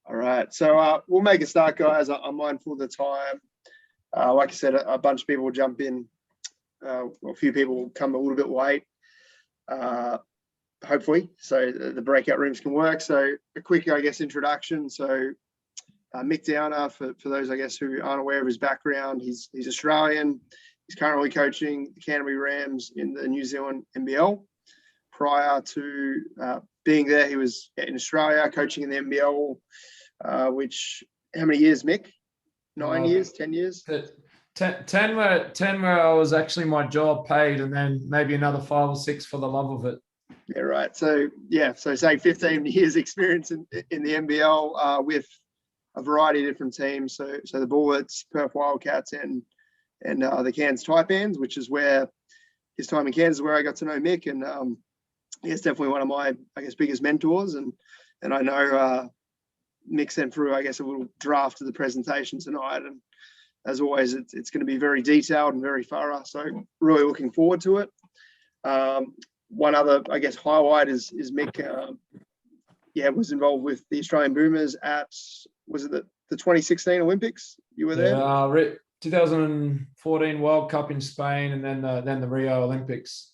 All right, so we'll make a start, guys. I'm mindful of the time. Like I said, a bunch of people will jump in. A few people will come a little bit late, hopefully, so the breakout rooms can work. So a quick, I guess, introduction. So Mick Downer, for those, I guess, who aren't aware of his background, he's Australian. He's currently coaching the Canterbury Rams in the New Zealand NBL. Prior to being there, he was in Australia coaching in the NBL, which, how many years, Mick? 9 years, 10 years? 10 where I was actually my job paid, and then maybe another 5 or 6 for the love of it. Yeah, right. So, yeah, so say 15 years experience in the NBL with a variety of different teams. So the Bullets, Perth Wildcats, and the Cairns Taipans, which is where his time in Cairns is where I got to know Mick. And he's definitely one of my, I guess, biggest mentors. And I know Mick sent through, I guess, a little draft of the presentation tonight. And as always, it's going to be very detailed and very thorough. So really looking forward to it. One other, I guess, highlight is Mick, was involved with the Australian Boomers at, was it the 2016 Olympics? You were there? 2014 World Cup in Spain, and then the Rio Olympics.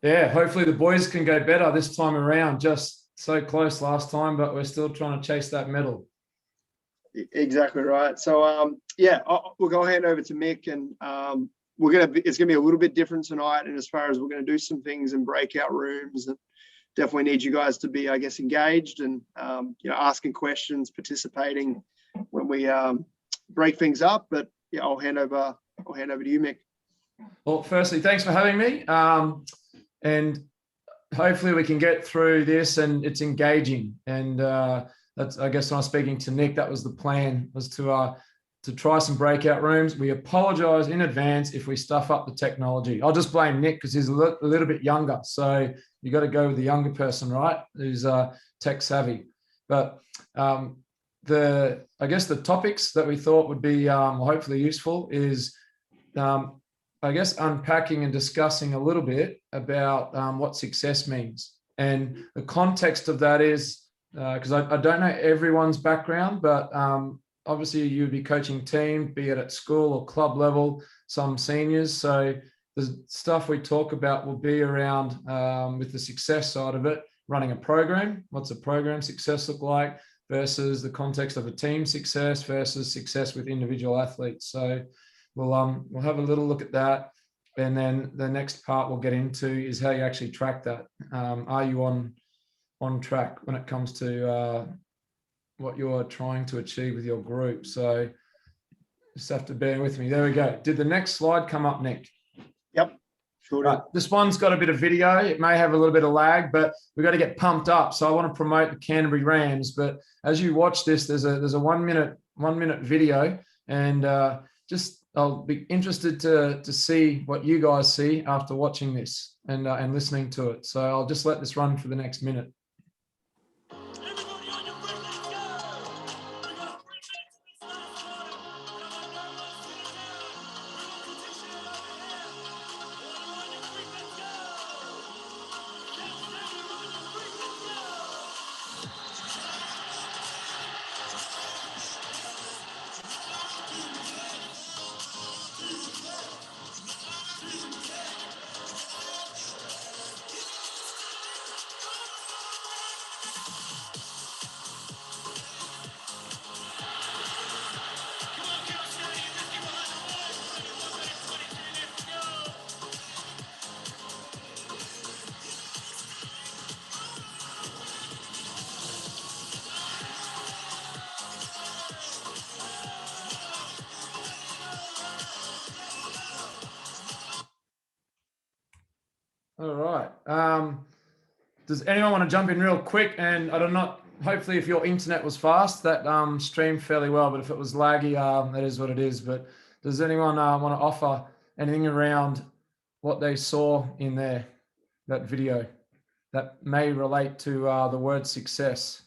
Hopefully the boys can go better this time around. Just so close last time, but we're still trying to chase that medal. Exactly right. So we'll go hand over to Mick, and it's gonna be a little bit different tonight. And as far as we're going to do some things in breakout rooms, and definitely need you guys to be, I guess, engaged and asking questions, participating when we break things up. But yeah, I'll hand over to you, Mick. Well, firstly, thanks for having me. And hopefully we can get through this and it's engaging. And that's, I guess, when I was speaking to Nick, that was the plan, was to try some breakout rooms. We apologize in advance if we stuff up the technology. I'll just blame Nick because he's a little bit younger. So you got to go with the younger person, right? Who's tech savvy. But I guess the topics that we thought would be hopefully useful is, I guess, unpacking and discussing a little bit about what success means. And the context of that is, because I don't know everyone's background, but obviously you'd be coaching team, be it at school or club level, some seniors. So the stuff we talk about will be around with the success side of it, running a program. What's a program success look like versus the context of a team success versus success with individual athletes. So we'll have a little look at that. And then the next part we'll get into is how you actually track that. Are you on track when it comes to what you're trying to achieve with your group? So just have to bear with me. There we go. Did the next slide come up, Nick? Yep, sure did. This one's got a bit of video. It may have a little bit of lag, but we've got to get pumped up. So I want to promote the Canterbury Rams. But as you watch this, there's a 1 minute video, and I'll be interested to see what you guys see after watching this and listening to it. So I'll just let this run for the next minute. All right. Does anyone want to jump in real quick? And I don't know, hopefully if your internet was fast, that streamed fairly well, but if it was laggy, that is what it is. But does anyone want to offer anything around what they saw in there, that video, that may relate to the word success?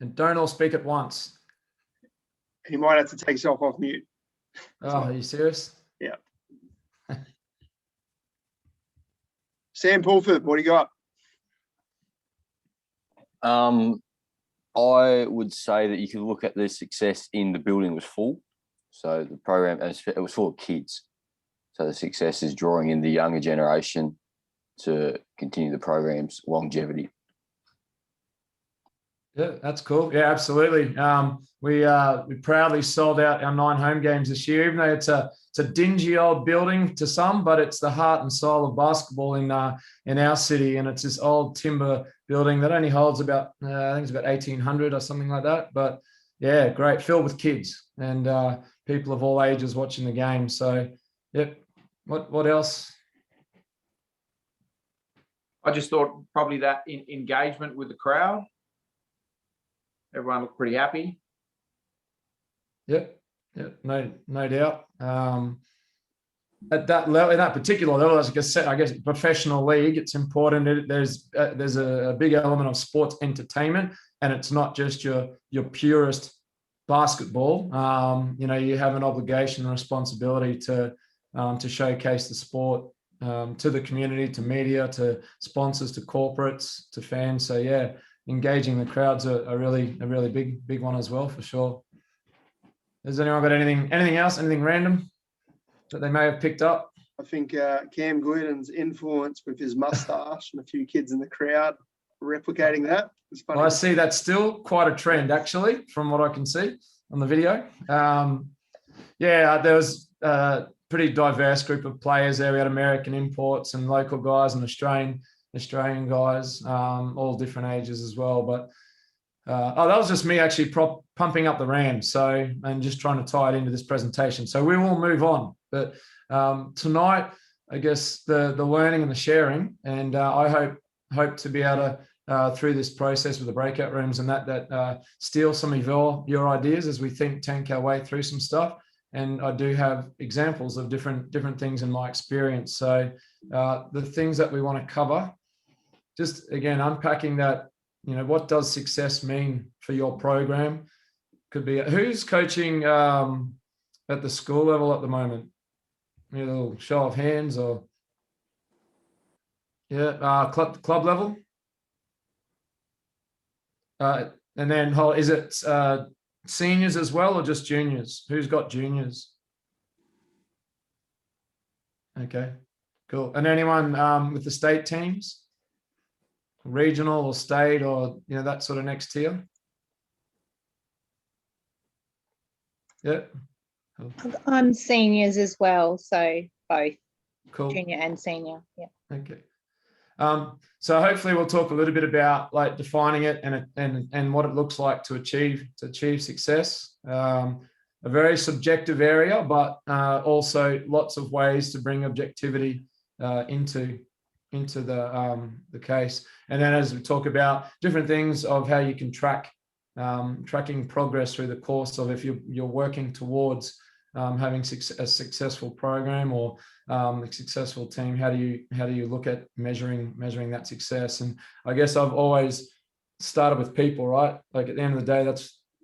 And don't all speak at once. You might have to take yourself off mute. Oh, are you serious? Yeah. Sam Pulford, what do you got? I would say that you could look at the success in the building was full. So the program, it was full of kids. So the success is drawing in the younger generation to continue the program's longevity. Yeah, that's cool. Yeah, absolutely. We proudly sold out our 9 home games this year, even though it's a dingy old building to some, but it's the heart and soul of basketball in our city, and it's this old timber building that only holds about I think it's about 1,800 or something like that. But yeah, great, filled with kids and people of all ages watching the game. So, yep. What else? I just thought probably that engagement with the crowd. Everyone looked pretty happy. Yep, no doubt. At that level, in that particular level, as I guess professional league, it's important. There's a big element of sports entertainment, and it's not just your purest basketball. You have an obligation and responsibility to showcase the sport to the community, to media, to sponsors, to corporates, to fans. So yeah, engaging the crowds a really big one as well, for sure. Has anyone got anything else, anything random that they may have picked up? I think Cam Glidden's influence with his mustache and a few kids in the crowd replicating that. It's funny. Well, I see that's still quite a trend, actually, from what I can see on the video. There was a pretty diverse group of players there. We had American imports and local guys and Australian guys, all different ages as well. But that was just me actually pumping up the Rams, and just trying to tie it into this presentation. So we will move on. But tonight, I guess the learning and the sharing, and I hope to be able to through this process with the breakout rooms and that steal some of your ideas as we tank our way through some stuff. And I do have examples of different things in my experience. So the things that we want to cover, just again unpacking that. What does success mean for your program? Could be who's coaching at the school level at the moment. A little show of hands, or club level. And then is it seniors as well, or just juniors? Who's got juniors? Okay, cool. And anyone with the state teams? Regional or state, or that sort of next tier? Yeah. Cool. I'm seniors as well, so both. Cool. Junior and senior. Yeah. Okay. So hopefully we'll talk a little bit about like defining it and what it looks like to achieve success. A very subjective area, but also lots of ways to bring objectivity into the case. And then as we talk about different things of how you can tracking progress through the course of, if you're working towards having a successful program or a successful team, how do you look at measuring that success? And I guess I've always started with people, right? Like at the end of the day,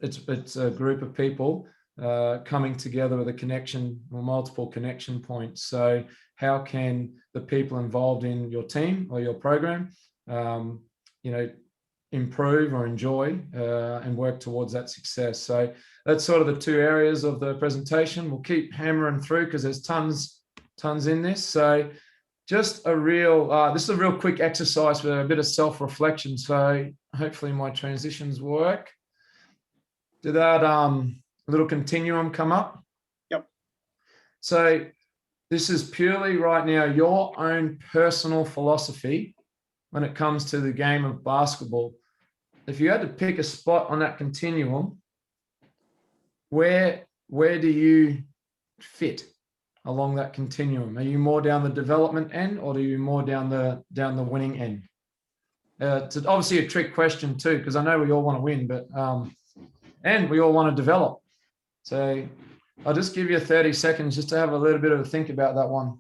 it's a group of people coming together with a connection or multiple connection points. So how can the people involved in your team or your program, improve or enjoy and work towards that success? So that's sort of the two areas of the presentation. We'll keep hammering through because there's tons in this. So just this is a real quick exercise for a bit of self-reflection. So hopefully my transitions work. Did that little continuum come up? Yep. So this is purely right now your own personal philosophy when it comes to the game of basketball. If you had to pick a spot on that continuum, where do you fit along that continuum? Are you more down the development end, or are you more down the winning end? It's obviously a trick question too, because I know we all want to win, but and we all want to develop. So I'll just give you 30 seconds just to have a little bit of a think about that one.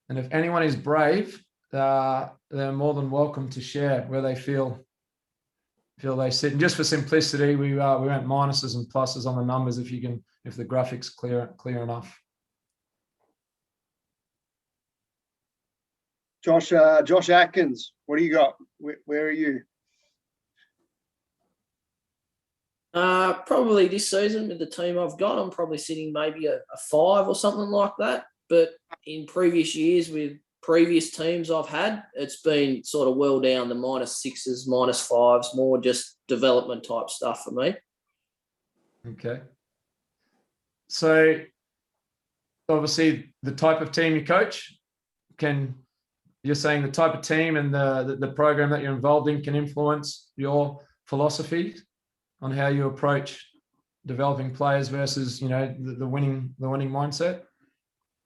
And if anyone is brave, they're more than welcome to share where they feel they sit. And just for simplicity, we went minuses and pluses on the numbers if the graphic's clear enough. Josh Atkins, what do you got? Where are you? Probably this season with the team I've got, I'm probably sitting maybe a 5 or something like that. But in previous years with previous teams I've had, it's been sort of well down the -6s, -5s, more just development type stuff for me. Okay. So obviously the type of team you coach you're saying the type of team and the program that you're involved in can influence your philosophy on how you approach developing players versus, the winning mindset?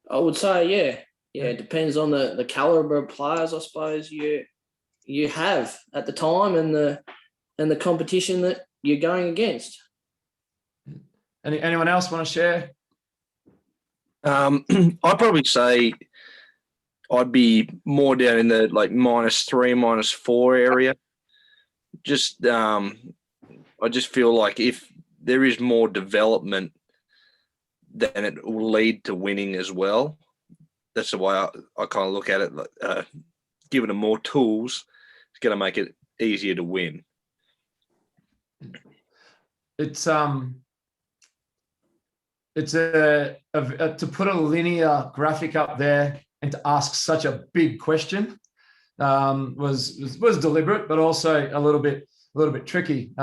I would say, yeah, it depends on the caliber of players, I suppose you have at the time and the competition that you're going against. Anyone else want to share? I'd probably say I'd be more down in the like -3, -4 area. I just feel like if there is more development, then it will lead to winning as well. That's the way I kind of look at it. Giving them more tools is going to make it easier to win. It's to put a linear graphic up there and to ask such a big question was deliberate, but also a little bit tricky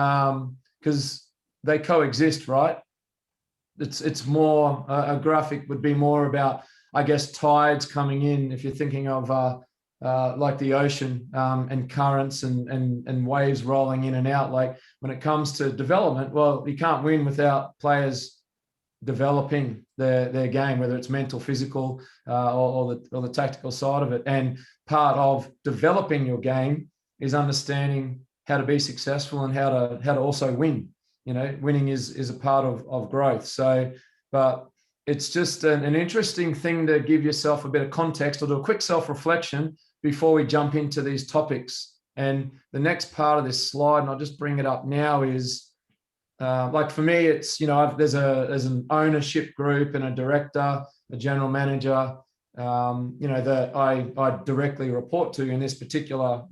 because they coexist, right? It's more a graphic would be more about, I guess, tides coming in. If you're thinking of like the ocean and currents and waves rolling in and out. Like when it comes to development, well, you can't win without players developing their game, whether it's mental, physical, or the tactical side of it. And part of developing your game is understanding how to be successful and how to also win. Winning is a part of growth. So, but it's just an interesting thing to give yourself a bit of context or do a quick self-reflection before we jump into these topics. And the next part of this slide, and I'll just bring it up now, is like for me, it's, there's an ownership group and a director, a general manager, that I directly report to in this particular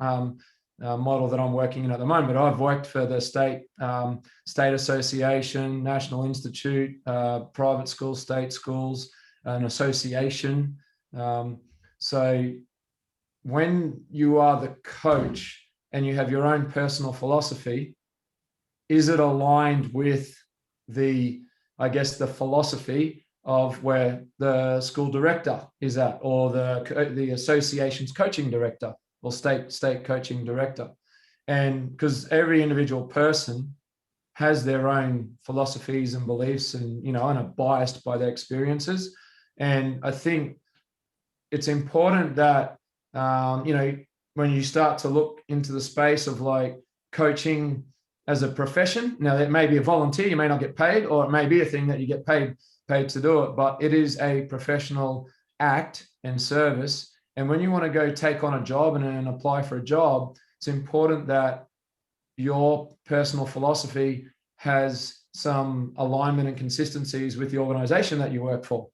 model that I'm working in at the moment. I've worked for the state association, National Institute, private schools, state schools, an association. So when you are the coach and you have your own personal philosophy, is it aligned with the philosophy of where the school director is at, or the association's coaching director or state coaching director? And because every individual person has their own philosophies and beliefs and are biased by their experiences. And I think it's important that when you start to look into the space of like coaching as a profession, now it may be a volunteer, you may not get paid, or it may be a thing that you get paid to do it, but it is a professional act and service. And when you want to go take on a job and apply for a job, it's important that your personal philosophy has some alignment and consistencies with the organization that you work for.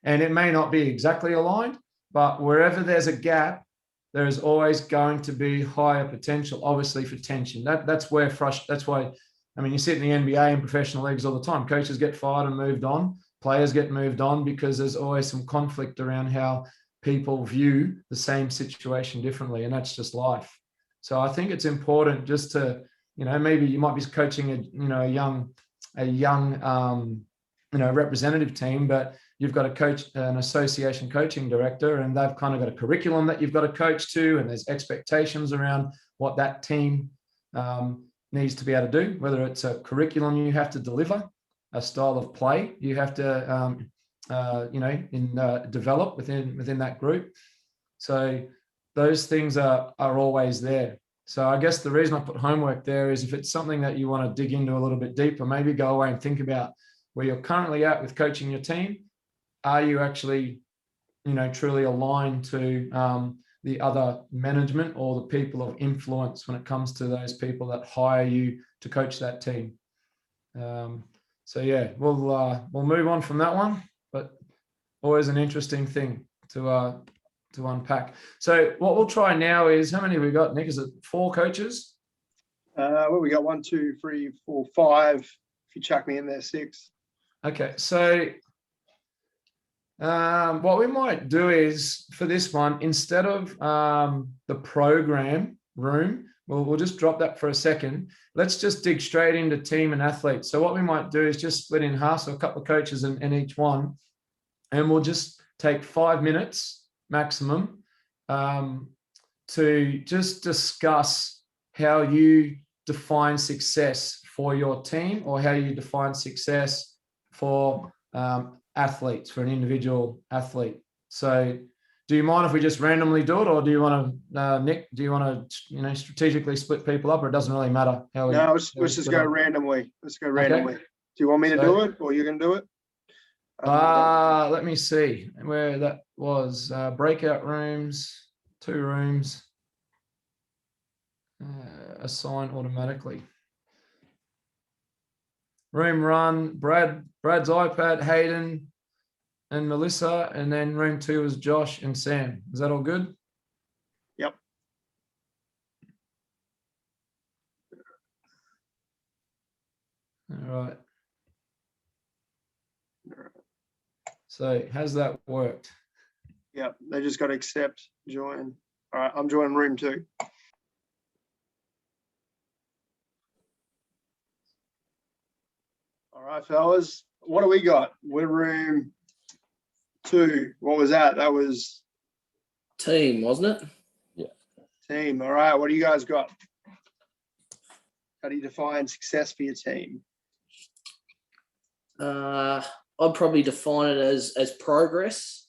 And it may not be exactly aligned, but wherever there's a gap, there is always going to be higher potential, obviously, for tension. That's why, you see it in the NBA and professional leagues all the time. Coaches get fired and moved on. Players get moved on because there's always some conflict around how people view the same situation differently, and that's just life. So I think it's important just to, maybe you might be coaching a young representative team, but you've got an association coaching director, and they've kind of got a curriculum that you've got to coach to, and there's expectations around what that team needs to be able to do, whether it's a curriculum you have to deliver, a style of play you have to develop within that group. So those things are always there. So I guess the reason I put homework there is if it's something that you want to dig into a little bit deeper, maybe go away and think about where you're currently at with coaching your team. Are you actually, truly aligned to the other management or the people of influence when it comes to those people that hire you to coach that team? So yeah, we'll move on from that one, but always an interesting thing to unpack. So what we'll try now is, how many have we got, Nick? Is it 4 coaches? Well, we got 1, 2, 3, 4, 5. If you chuck me in there, 6. Okay, so what we might do is, for this one, instead of the program room, we'll just drop that for a second. Let's just dig straight into team and athletes. So what we might do is just split in half, so a couple of coaches in each one, and we'll just take 5 minutes maximum to just discuss how you define success for your team, or how you define success for athletes, for an individual athlete. So do you mind if we just randomly do it, or do you want to, Nick, do you want to, strategically split people up, or it doesn't really matter how we? No, let's just go randomly. Let's go randomly. Do you want me to do it, or you're going to do it? Let me see where that was. Breakout rooms, 2 rooms, assign automatically. Room run, Brad's iPad, Hayden and Melissa, and then room 2 was Josh and Sam. Is that all good? Yep. All right. So how's that worked? Yep. They just got to accept, join. All right. I'm joining room 2. All right, fellas. What do we got? We're room 2. What was that? That was Team, wasn't it? team. All right. What do you guys got? How do you define success for your team? I'd probably define it as progress.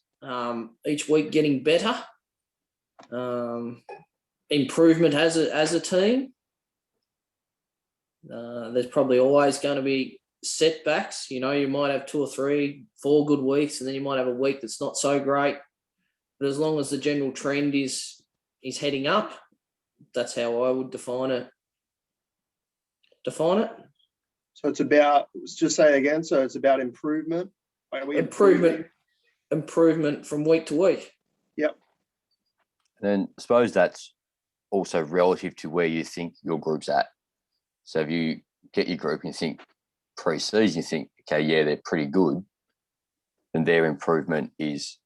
Each week getting better. Improvement as a team. There's probably always going to be setbacks. You might have 2 or 3, 4 good weeks, and then you might have a week that's not so great. But as long as the general trend is heading up, that's how I would define it. So it's about, let's just say again, so it's about improvement. Are we improvement from week to week. Yep. And then I suppose that's also relative to where you think your group's at. So if you get your group and you think pre-season, you think, okay, yeah, they're pretty good, and their improvement is,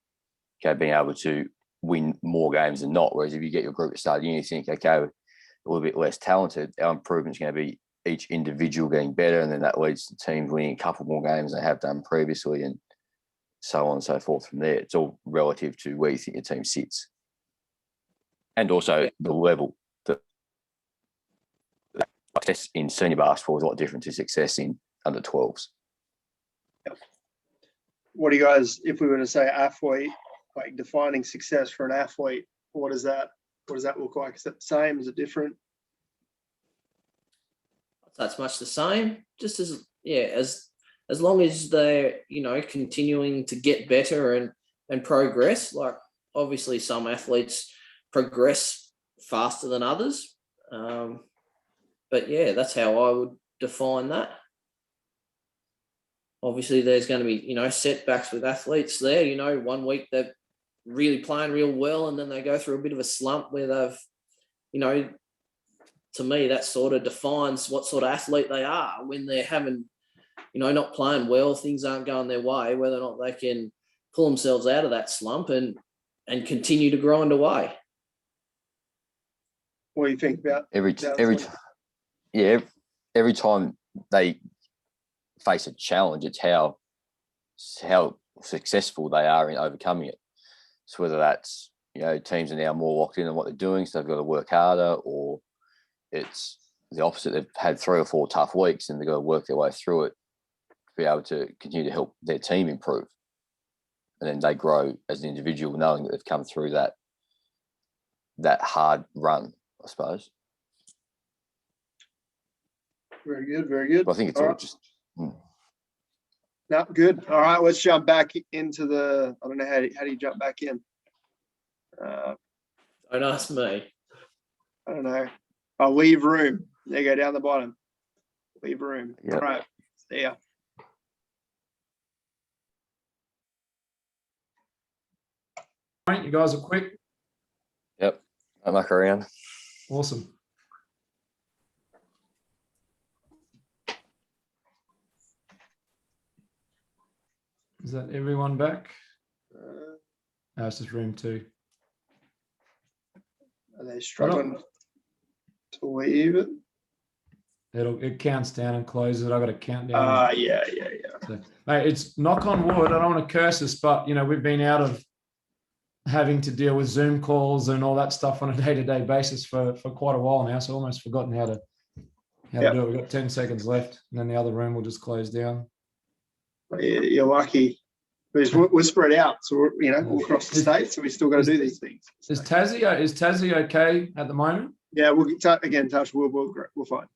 okay, being able to win more games than not. Whereas if you get your group at start, you think, okay, we're a little bit less talented, our improvement's going to be each individual getting better, and then that leads to teams winning a couple more games than they have done previously, and so on and so forth from there. It's all relative to where you think your team sits. And also the level. The success in senior basketball is a lot different to success in under 12s. Yep. What do you guys, if we were to say athlete, like defining success for an athlete, what does that look like? Is it the same? Is it different? That's much the same. Just as long as they're continuing to get better and progress. Like obviously some athletes progress faster than others, but yeah, that's how I would define that. Obviously, there's going to be setbacks with athletes there. 1 week they're really playing real well, and then they go through a bit of a slump where they've to me, that sort of defines what sort of athlete they are when they're having, not playing well, things aren't going their way, whether or not they can pull themselves out of that slump and continue to grind away. What do you think about every time they face a challenge, it's how successful they are in overcoming it. So whether that's, teams are now more locked in on what they're doing, so they've got to work harder, or it's the opposite. They've had 3 or 4 tough weeks and they've got to work their way through it to be able to continue to help their team improve. And then they grow as an individual, knowing that they've come through that hard run, I suppose. Very good, very good. But I think it's all just... No, good. All right, let's jump back into the, I don't know, how do you jump back in? Don't ask me. I don't know. I'll leave room. There you go, down the bottom. Leave room. Yep. All right, see ya. You guys are quick. Yep. I muck around. Awesome. Is that everyone back? No, it's just room 2. Are they struggling to leave it? It counts down and closes it. I've got to count down. Yeah. So, mate, it's knock on wood. I don't want to curse this, but we've been out of having to deal with Zoom calls and all that stuff on a day-to-day basis for quite a while now. So almost forgotten how to do it. We've got 10 seconds left, and then the other room will just close down. You're lucky. We're spread out, so we're all across the state, so we still got to do these things. Is Tassie okay at the moment? Yeah, we'll touch wood. We'll find.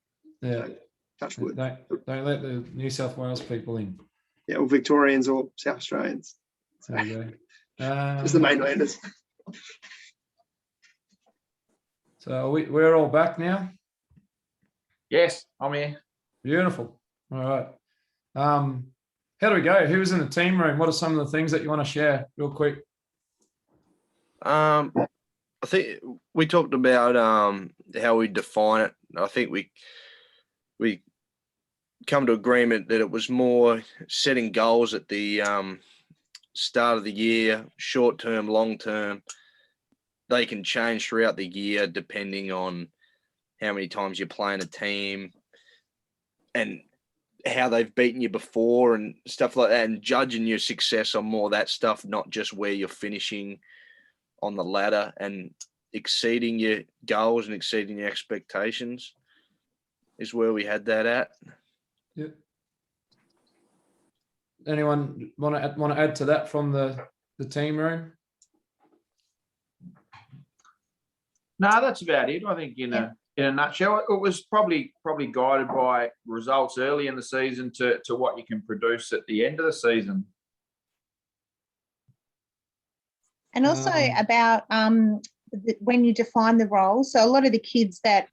Yeah. So, touch wood. Don't let the New South Wales people in. Yeah, or Victorians or South Australians. There you go. Just the mainlanders. So we're all back now. Yes, I'm here. Beautiful. All right. How do we go? Who's in the team room? What are some of the things that you want to share real quick? I think we talked about how we define it. I think we come to agreement that it was more setting goals at the start of the year, short term, long term. They can change throughout the year depending on how many times you're playing a team and how they've beaten you before and stuff like that, and judging your success on more of that stuff, not just where you're finishing on the ladder, and exceeding your goals and exceeding your expectations is where we had that at. Yep. Anyone want to add to that from the team room? No, that's about it. I think in a nutshell, it was probably guided by results early in the season to what you can produce at the end of the season. And also about when you define the role. So a lot of the kids that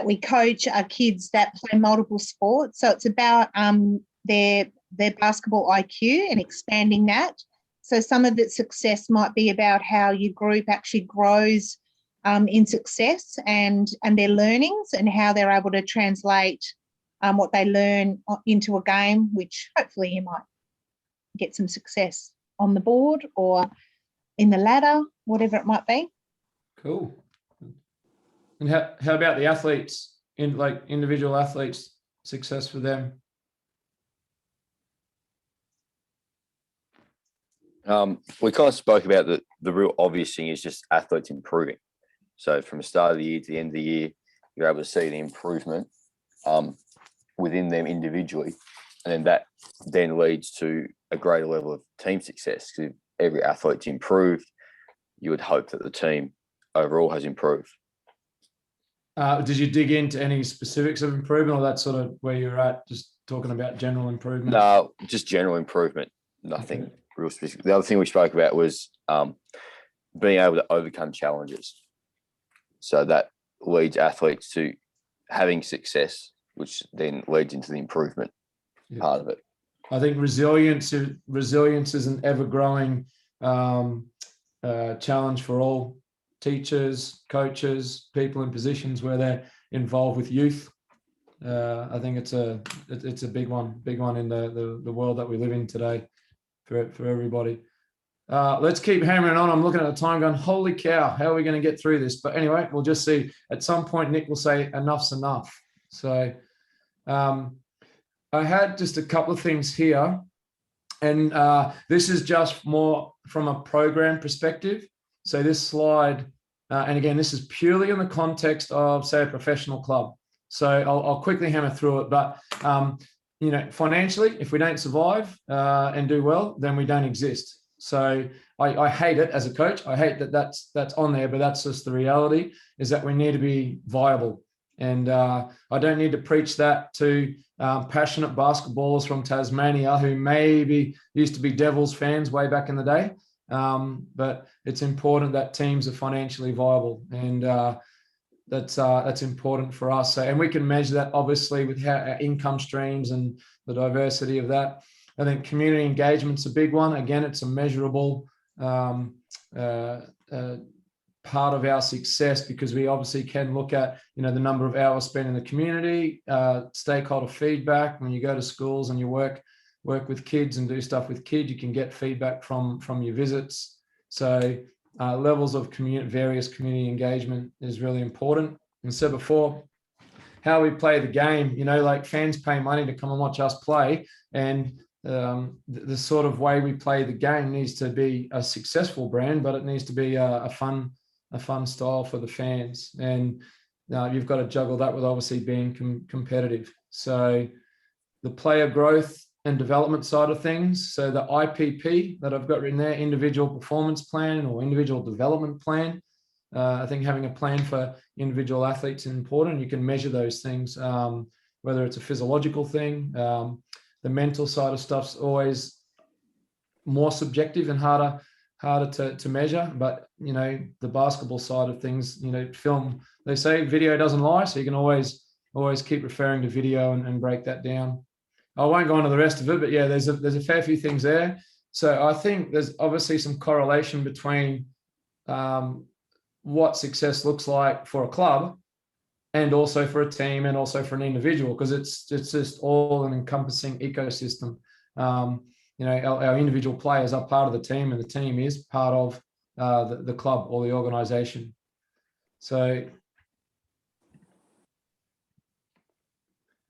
we coach are kids that play multiple sports. So it's about their basketball IQ and expanding that. So some of its success might be about how your group actually grows in success and their learnings, and how they're able to translate what they learn into a game, which hopefully you might get some success on the board or in the ladder, whatever it might be. Cool. And how about the athletes, individual athletes, success for them? We kind of spoke about the real obvious thing is just athletes improving. So from the start of the year to the end of the year, you're able to see the improvement within them individually. And then that then leads to a greater level of team success. Because if every athlete's improved, you would hope that the team overall has improved. Did you dig into any specifics of improvement, or that's sort of where you're at, just talking about general improvement? No, just general improvement, nothing real specific. The other thing we spoke about was being able to overcome challenges. So that leads athletes to having success, which then leads into the improvement part of it. I think resilience is an ever-growing challenge for all teachers, coaches, people in positions where they're involved with youth. I think it's a big one in the world that we live in today for everybody. Let's keep hammering on. I'm looking at the time going, holy cow, how are we going to get through this? But anyway, we'll just see. At some point, Nick will say enough's enough. So I had just a couple of things here. And this is just more from a program perspective. So this slide, and again, this is purely in the context of, say, a professional club. So I'll quickly hammer through it. But, financially, if we don't survive and do well, then we don't exist. So I hate it as a coach. I hate that that's on there, but that's just the reality, is that we need to be viable. And I don't need to preach that to passionate basketballers from Tasmania who maybe used to be Devils fans way back in the day. But it's important that teams are financially viable, and that's important for us. So, and we can measure that obviously with our income streams and the diversity of that. I think community engagement's a big one. Again, it's a measurable part of our success, because we obviously can look at, the number of hours spent in the community, stakeholder feedback. When you go to schools and you work with kids and do stuff with kids, you can get feedback from your visits. So levels of various community engagement is really important. And so before, how we play the game, like fans pay money to come and watch us play, and the sort of way we play the game needs to be a successful brand, but it needs to be a fun style for the fans. And you've got to juggle that with obviously being competitive. So the player growth and development side of things. So the IPP that I've got written there, individual performance plan or individual development plan. I think having a plan for individual athletes is important. You can measure those things, whether it's a physiological thing. The mental side of stuff's always more subjective and harder to measure. But, the basketball side of things, film, they say video doesn't lie. So you can always keep referring to video and break that down. I won't go on to the rest of it, but yeah, there's a fair few things there. So I think there's obviously some correlation between what success looks like for a club and also for a team and also for an individual, because it's just all an encompassing ecosystem. Our individual players are part of the team, and the team is part of the club or the organization. So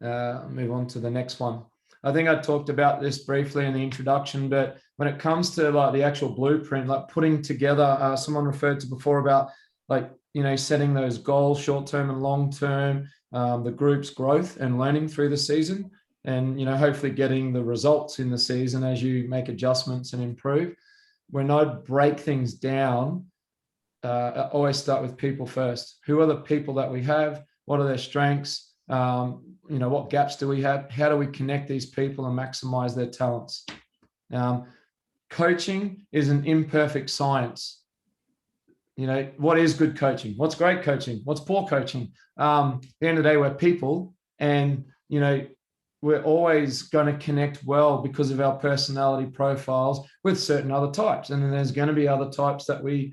move on to the next one. I think I talked about this briefly in the introduction, but when it comes to like the actual blueprint, like putting together, someone referred to before about like, setting those goals, short-term and long-term, the group's growth and learning through the season, and, hopefully getting the results in the season as you make adjustments and improve. When I break things down, I always start with people first. Who are the people that we have? What are their strengths? What gaps do we have? How do we connect these people and maximize their talents? Coaching is an imperfect science. What is good coaching? What's great coaching? What's poor coaching? At the end of the day, we're people, and, we're always going to connect well because of our personality profiles with certain other types. And then there's going to be other types that we're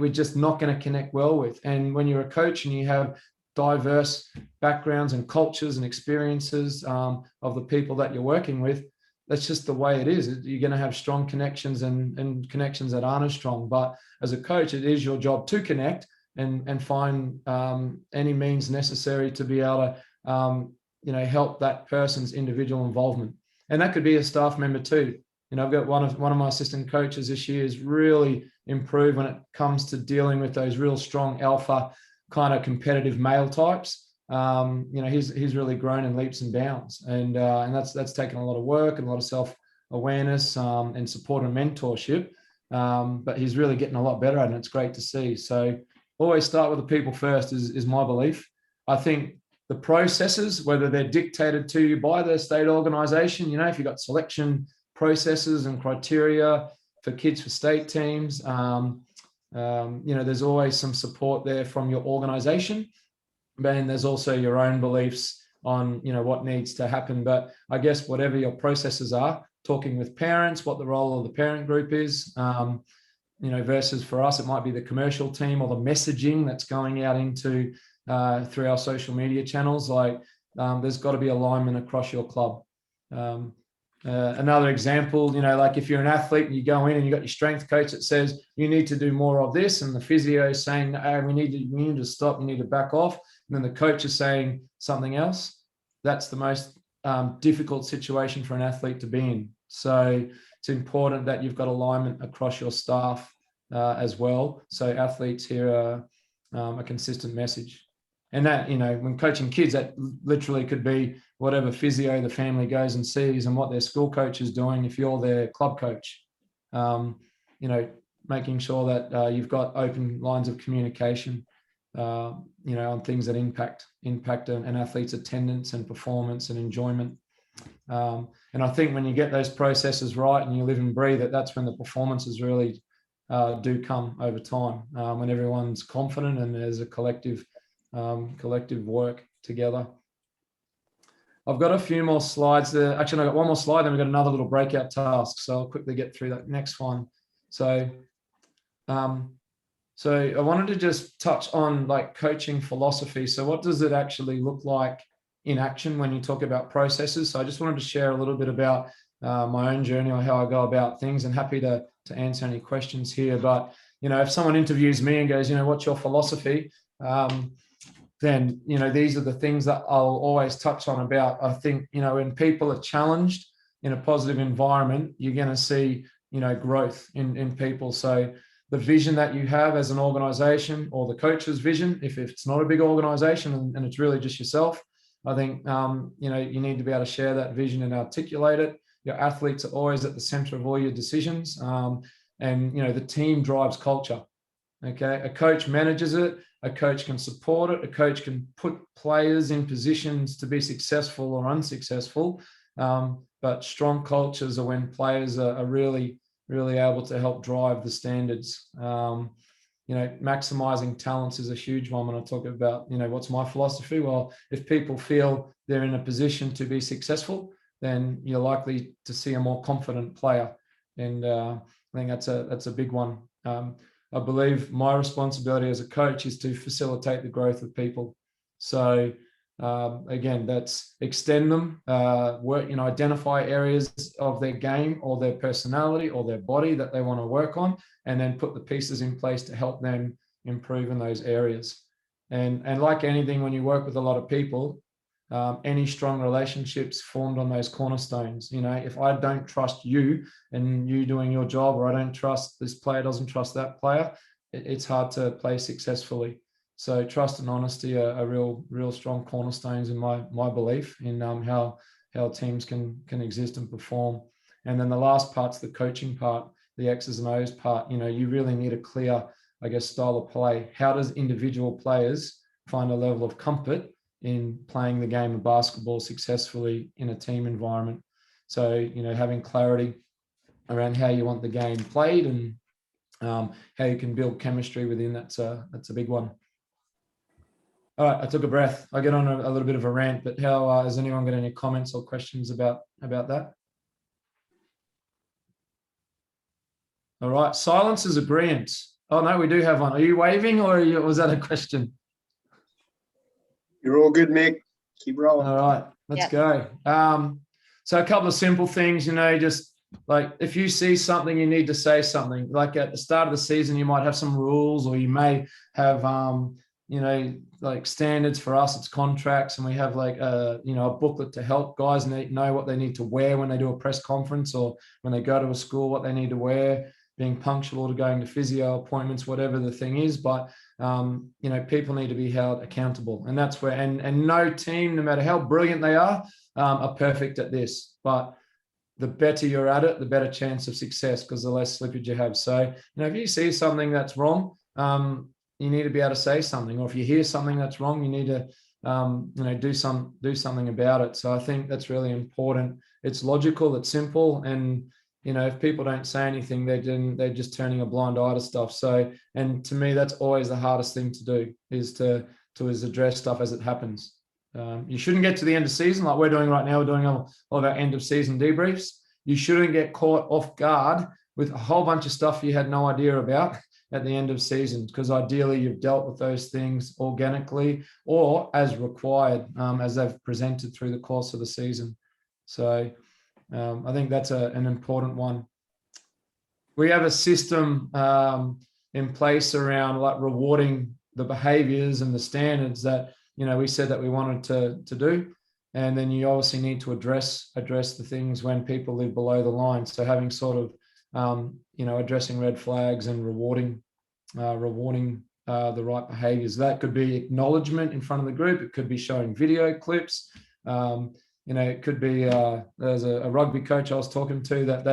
just not going to connect well with. And when you're a coach and you have diverse backgrounds and cultures and experiences of the people that you're working with, that's just the way it is. You're going to have strong connections and connections that aren't as strong. But as a coach, it is your job to connect and find any means necessary to be able to help that person's individual involvement. And that could be a staff member too. I've got one of my assistant coaches this year has really improved when it comes to dealing with those real strong alpha kind of competitive male types. He's really grown in leaps and bounds, and that's taken a lot of work and a lot of self-awareness and support and mentorship. But he's really getting a lot better at it, and it's great to see. So always start with the people first is my belief. I think the processes, whether they're dictated to you by the state organization, if you've got selection processes and criteria for kids for state teams, there's always some support there from your organization. Then there's also your own beliefs on, what needs to happen. But I guess whatever your processes are, talking with parents, what the role of the parent group is, versus for us, it might be the commercial team or the messaging that's going out into through our social media channels. Like there's got to be alignment across your club. Another example, like if you're an athlete and you go in and you got your strength coach that says you need to do more of this, and the physio is saying, hey, we need to stop, you need to back off, and then the coach is saying something else. That's the most difficult situation for an athlete to be in. So it's important that you've got alignment across your staff as well, so athletes hear a consistent message. And that, when coaching kids, that literally could be whatever physio the family goes and sees and what their school coach is doing if you're their club coach. Making sure that you've got open lines of communication, on things that impact an athlete's attendance and performance and enjoyment. And I think when you get those processes right and you live and breathe it, that's when the performances really do come over time, when everyone's confident and there's a collective work together. I've got a few more slides there. Actually, I've got one more slide, then we've got another little breakout task. So I'll quickly get through that next one. So, so I wanted to just touch on like coaching philosophy. So what does it actually look like in action when you talk about processes? So I just wanted to share a little bit about my own journey or how I go about things, and happy to answer any questions here. But, you know, if someone interviews me and goes, you know, what's your philosophy? Then, you know, these are the things that I'll always touch on about. I think, you know, when people are challenged in a positive environment, you're going to see, you know, growth in people. So the vision that you have as an organization, or the coach's vision, if it's not a big organization and it's really just yourself, I think, you know, you need to be able to share that vision and articulate it. Your athletes are always at the center of all your decisions. And, you know, the team drives culture. Okay. A coach manages it. A coach can support it. A coach can put players in positions to be successful or unsuccessful. But strong cultures are when players are really able to help drive the standards. You know, maximizing talents is a huge one. When I talk about, you know, what's my philosophy? Well, if people feel they're in a position to be successful, then you're likely to see a more confident player. And I think that's a big one. I believe my responsibility as a coach is to facilitate the growth of people. So again, that's extend them, work, you know, identify areas of their game or their personality or their body that they want to work on, and then put the pieces in place to help them improve in those areas. And like anything, when you work with a lot of people, any strong relationships formed on those cornerstones. You know, if I don't trust you and you doing your job, or I don't trust this player doesn't trust that player, it's hard to play successfully. So trust and honesty are real strong cornerstones in my belief in how teams can exist and perform. And then the last part's the coaching part, the X's and O's part. You know, you really need a clear, I guess, style of play. How does individual players find a level of comfort in playing the game of basketball successfully in a team environment? So, you know, having clarity around how you want the game played and how you can build chemistry within that's a big one. All right, I took a breath. I get on a little bit of a rant, but how has anyone got any comments or questions about that? All right, silence is agreement. Oh no, we do have one. Are you waving, or was that a question? You're all good, Mick. Keep rolling. All right, let's go. So a couple of simple things, you know, just like if you see something, you need to say something. Like at the start of the season, you might have some rules, or you may have, you know, like standards. For us, it's contracts, and we have like you know, a booklet to help guys know what they need to wear when they do a press conference, or when they go to a school, what they need to wear, being punctual to going to physio appointments, whatever the thing is. But you know, people need to be held accountable, and that's where, and no team, no matter how brilliant they are perfect at this. But the better you're at it, the better chance of success, because the less slippage you have. So, you know, if you see something that's wrong, you need to be able to say something, or if you hear something that's wrong, you need to, you know, do something about it. So I think that's really important. It's logical, it's simple, and you know, if people don't say anything, they're just turning a blind eye to stuff. So, and to me, that's always the hardest thing to do, is to address stuff as it happens. You shouldn't get to the end of season like we're doing right now. We're doing all of our end of season debriefs. You shouldn't get caught off guard with a whole bunch of stuff you had no idea about at the end of season, because ideally you've dealt with those things organically or as required, as they've presented through the course of the season. So I think that's an important one. We have a system in place around like rewarding the behaviors and the standards that, you know, we said that we wanted to do. And then you obviously need to address the things when people live below the line. So having sort of, you know, addressing red flags and rewarding the right behaviors. That could be acknowledgement in front of the group. It could be showing video clips. You know, it could be, there's a rugby coach I was talking to that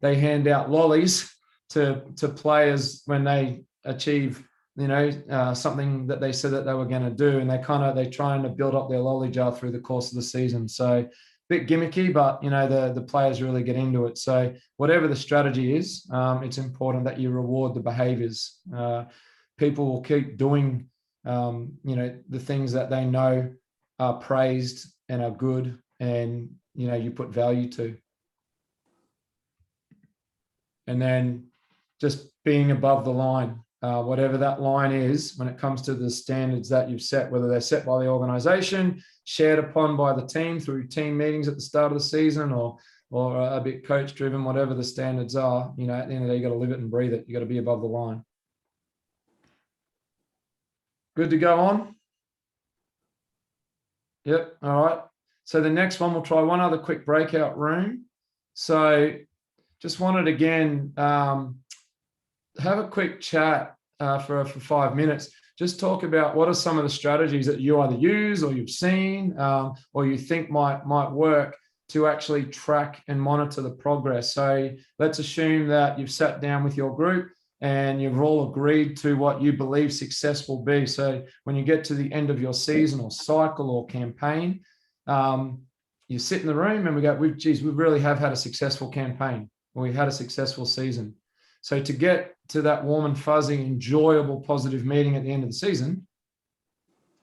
they hand out lollies to players when they achieve, you know, something that they said that they were going to do, and they're trying to build up their lolly jar through the course of the season. So a bit gimmicky, but you know, the players really get into it. So whatever the strategy is, it's important that you reward the behaviors. People will keep doing, you know, the things that they know are praised and are good, and you know, you put value to. And then just being above the line, whatever that line is when it comes to the standards that you've set, whether they're set by the organisation, shared upon by the team through team meetings at the start of the season, or a bit coach driven, whatever the standards are. You know, at the end of the day, you got to live it and breathe it. You got to be above the line. Good to go on. Yep. All right. So the next one, we'll try one other quick breakout room. So just wanted again, have a quick chat for 5 minutes. Just talk about what are some of the strategies that you either use or you've seen or you think might work to actually track and monitor the progress. So let's assume that you've sat down with your group and you've all agreed to what you believe success will be. So when you get to the end of your season or cycle or campaign, you sit in the room and we go, we really have had a successful campaign, or we've had a successful season. So to get to that warm and fuzzy, enjoyable, positive meeting at the end of the season,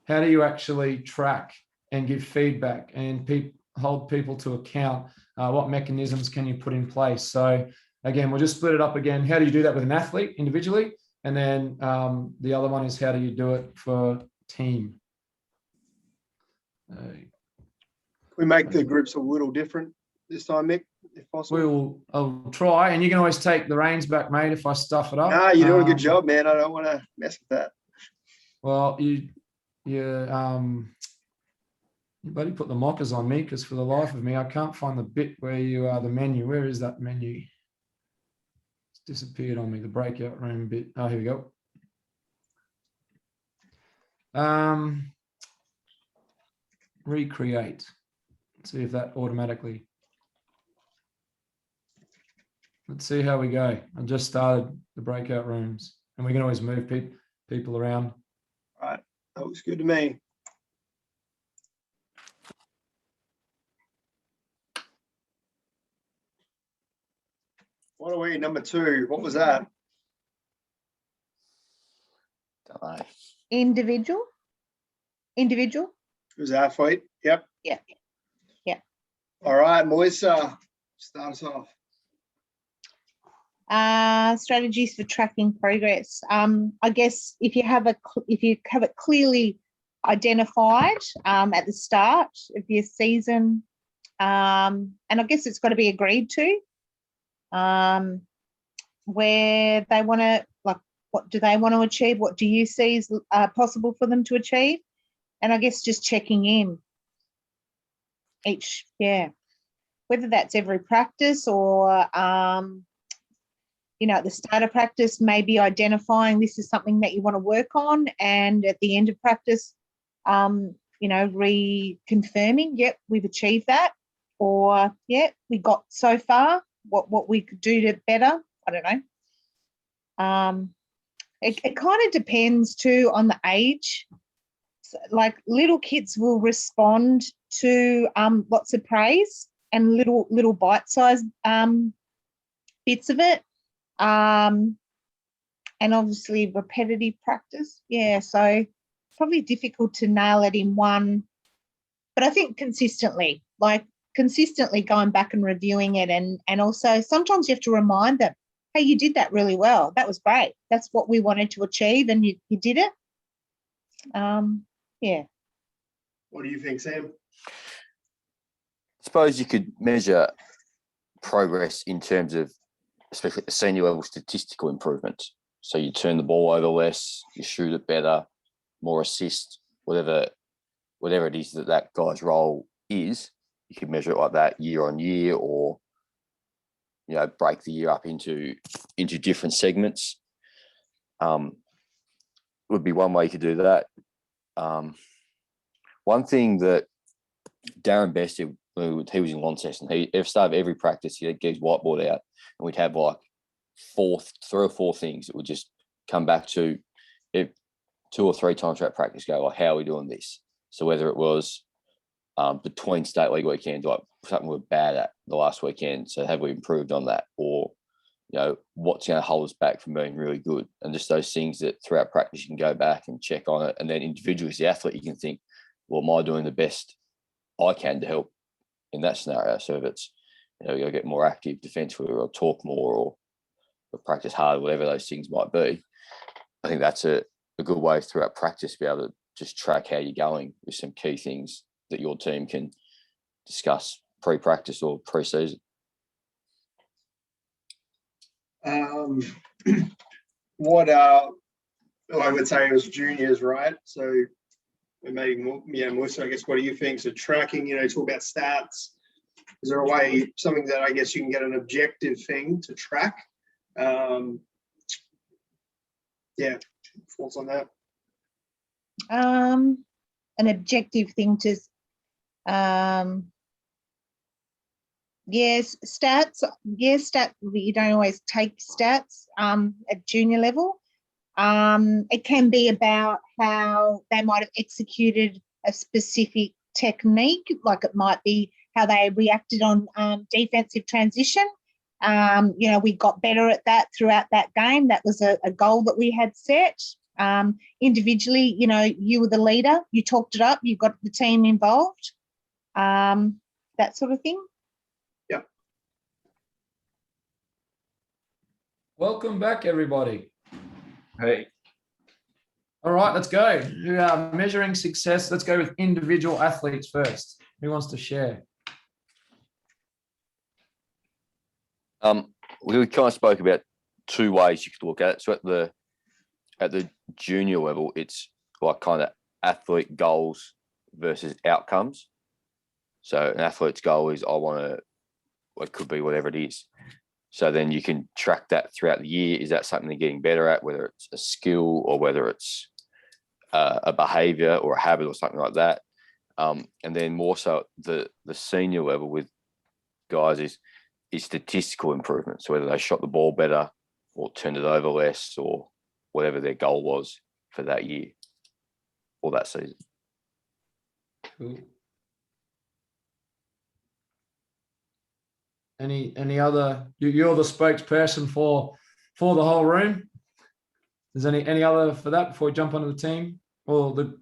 how do you actually track and give feedback and hold people to account? What mechanisms can you put in place? So again, we'll just split it up again. How do you do that with an athlete individually? And then the other one is how do you do it for team? We make the groups a little different this time, Mick, if possible. I'll try, and you can always take the reins back, mate, if I stuff it up. Nah, you're doing a good job, man. I don't want to mess with that. Well, you buddy put the mockers on me, because for the life of me, I can't find the bit where you are the menu. Where is that menu? It's disappeared on me, the breakout room bit. Oh, here we go. Recreate. Let's see if that automatically. Let's see how we go. I just started the breakout rooms, and we can always move people around. All right, that looks good to me. What are we, number 2? What was that? Don't know. Individual. It was athlete. Yep. Yeah. Yeah. All right, Melissa, start us off. Strategies for tracking progress. I guess if you have it clearly identified at the start of your season, and I guess it's got to be agreed to, where they want to, like, what do they want to achieve? What do you see is possible for them to achieve? And I guess just checking in whether that's every practice or at the start of practice, maybe identifying this is something that you want to work on, and at the end of practice, reconfirming, yep, we've achieved that, or yeah, we got so far, what we could do to better. I don't know. It kind of depends too on the age. So, like, little kids will respond to lots of praise and little bite-sized bits of it. And obviously repetitive practice. Yeah, so probably difficult to nail it in one, but I think consistently going back and reviewing it, and also sometimes you have to remind them, hey, you did that really well. That was great. That's what we wanted to achieve, and you did it. Yeah. What do you think, Sam? I suppose you could measure progress in terms of, especially at the senior level, statistical improvements. So you turn the ball over less, you shoot it better, more assist, whatever it is that guy's role is. You could measure it like that year on year, or break the year up into different segments. Would be one way you could do that. One thing that Darren Best did when he was in Launceston, he at the start of every practice, he'd get his whiteboard out, and we'd have like 3 or 4 things that would just come back to it 2 or 3 times throughout practice, go, like, how are we doing this? So whether it was between state league weekends, like something we were bad at the last weekend, so have we improved on that? Or, what's going to hold us back from being really good? And just those things that throughout practice you can go back and check on it. And then individually as the athlete, you can think, well, am I doing the best I can to help in that scenario? So if it's, we got to get more active defensively, or talk more, or or practice hard, whatever those things might be. I think that's a good way throughout practice to be able to just track how you're going with some key things that your team can discuss pre-practice or pre-season. What I would say it was juniors, right? So maybe more, more so I guess, what do you think? So tracking, talk about stats. Is there a way, something that I guess you can get an objective thing to track? Thoughts on that? An objective thing to yes, stats. Yes, you don't always take stats at junior level. It can be about how they might have executed a specific technique, like it might be how they reacted on defensive transition. We got better at that throughout that game. That was a goal that we had set. Individually, you were the leader. You talked it up. You got the team involved. That sort of thing. Yep. Welcome back, everybody. Hey. All right, let's go. We are measuring success. Let's go with individual athletes first. Who wants to share? We kind of spoke about two ways you could look at it. So at the junior level, it's like kind of athlete goals versus outcomes. So an athlete's goal is it could be whatever it is. So then you can track that throughout the year. Is that something they're getting better at, whether it's a skill or whether it's a behavior or a habit or something like that? And then more so the senior level with guys is statistical improvement. So whether they shot the ball better or turned it over less or whatever their goal was for that year or that season. Cool. Any other? You're the spokesperson for the whole room. Is any other for that before we jump onto the team or the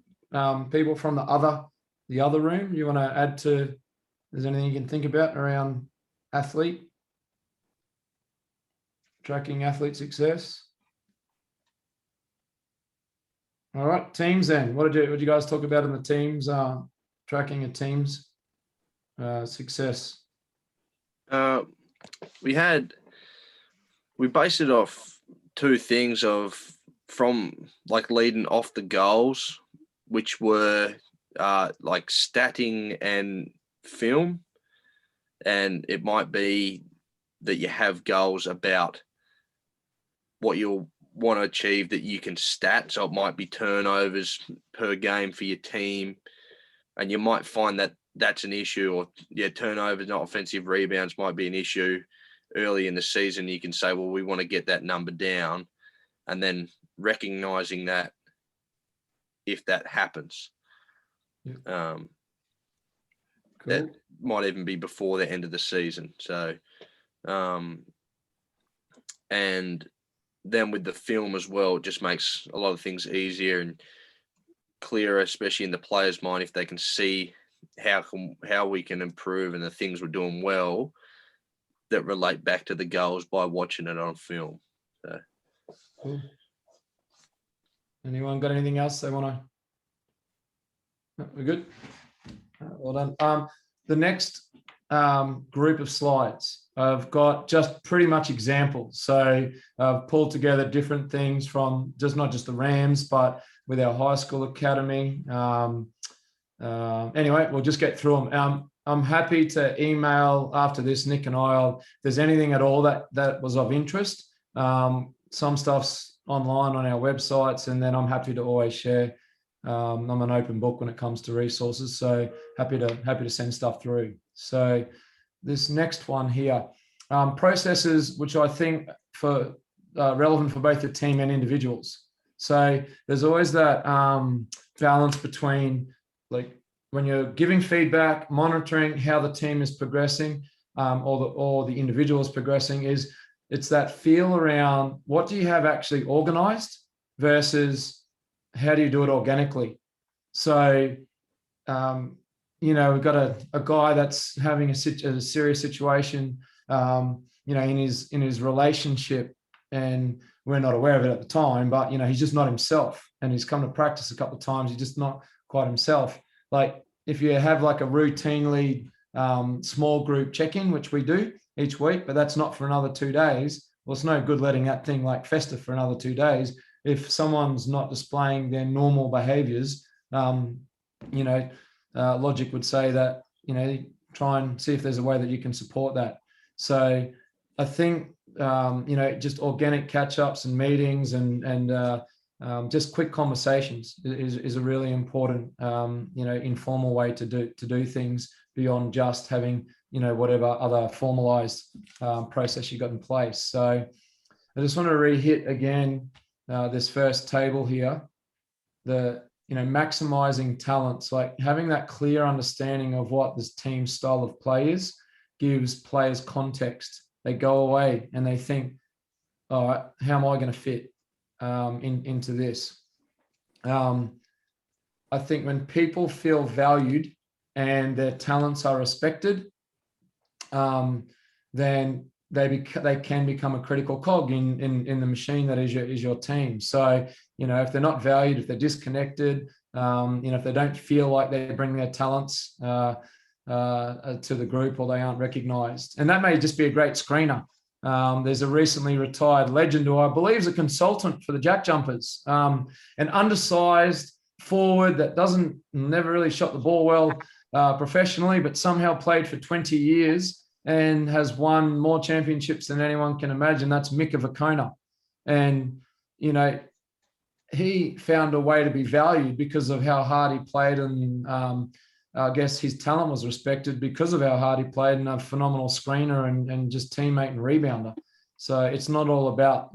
people from the other room? You want to add to? Is there anything you can think about around tracking athlete success? All right, teams then. What did you guys talk about in the teams? Tracking a team's success. We based it off two things from like leading off the goals, which were like statting and film. And it might be that you have goals about what you'll want to achieve that you can stat. So it might be turnovers per game for your team. And you might find that that's an issue, or turnovers, not offensive rebounds might be an issue early in the season. You can say, well, we want to get that number down, and then recognizing that if that happens, Cool. that might even be before the end of the season. So, and then with the film as well, it just makes a lot of things easier and clearer, especially in the player's mind, if they can see how we can improve and the things we're doing well that relate back to the goals by watching it on film. So, cool. Anyone got anything else they want to? No, we're good. Well done. The next group of slides, I've got just pretty much examples. So I've pulled together different things from not just the Rams, but with our high school academy. Anyway, we'll just get through them. I'm happy to email after this, Nick and I, if there's anything at all that was of interest. Some stuff's online on our websites, and then I'm happy to always share. I'm an open book when it comes to resources, so happy to send stuff through. So this next one here, processes, which I think for relevant for both the team and individuals. So there's always that balance between, like, when you're giving feedback, monitoring how the team is progressing, or the individual is progressing, it's that feel around what do you have actually organized versus how do you do it organically. So we've got a guy that's having a serious situation in his relationship, and we're not aware of it at the time, but he's just not himself, and he's come to practice a couple of times. He's just not quite himself. Like if you have like a routinely small group check-in, which we do each week, but that's not for another 2 days. Well, it's no good letting that thing like fester for another 2 days. If someone's not displaying their normal behaviors, logic would say that, try and see if there's a way that you can support that. So I think, just organic catch-ups and meetings and just quick conversations is a really important, informal way to do things beyond just having, whatever other formalized process you got in place. So I just want to re-hit again this first table here, maximizing talents, like having that clear understanding of what this team style of play is, gives players context. They go away and they think, all right, how am I going to fit into this? I think when people feel valued and their talents are respected, then they can become a critical cog in the machine that is your team. So, if they're not valued, if they're disconnected, if they don't feel like they bring their talents to the group, or they aren't recognized. And that may just be a great screener. There's a recently retired legend who I believe is a consultant for the Jack Jumpers, an undersized forward that never really shot the ball well professionally, but somehow played for 20 years and has won more championships than anyone can imagine. That's Mika Vakona. And, he found a way to be valued because of how hard he played, and I guess his talent was respected because of how hard he played, and a phenomenal screener and just teammate and rebounder. So it's not all about,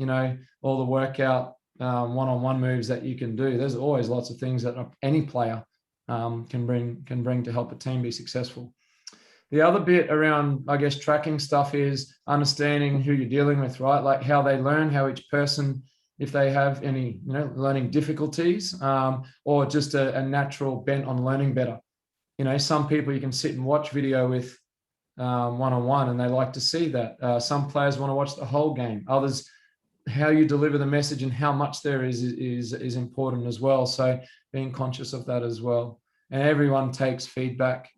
all the workout one-on-one moves that you can do. There's always lots of things that any player can bring to help a team be successful. The other bit around, I guess, tracking stuff is understanding who you're dealing with, right? Like how they learn, how each person, if they have any, learning difficulties, or just a natural bent on learning better. Some people you can sit and watch video with one-on-one, and they like to see that. Some players want to watch the whole game. Others, how you deliver the message and how much there is important as well. So being conscious of that as well. And everyone takes feedback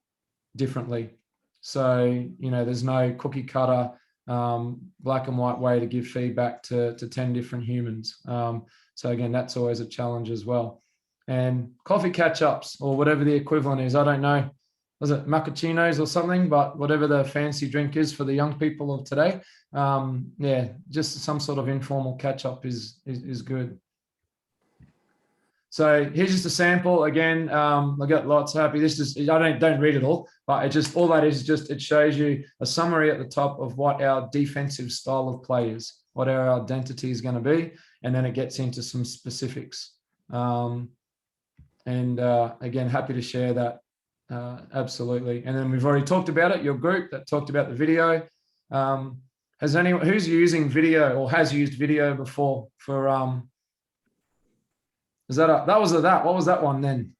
differently. So, there's no cookie cutter, black and white way to give feedback to 10 different humans. So again, that's always a challenge as well. And coffee catch-ups, or whatever the equivalent is, I don't know, was it macchiatos or something, but whatever the fancy drink is for the young people of today, just some sort of informal catch-up is good. So here's just a sample. Again, I got lots happy. This is, I don't read it all, but all that is just, it shows you a summary at the top of what our defensive style of play is, what our identity is going to be, and then it gets into some specifics. Again, happy to share that. Absolutely. And then we've already talked about it, your group that talked about the video. Has anyone who's using video or has used video before for, what was that one then?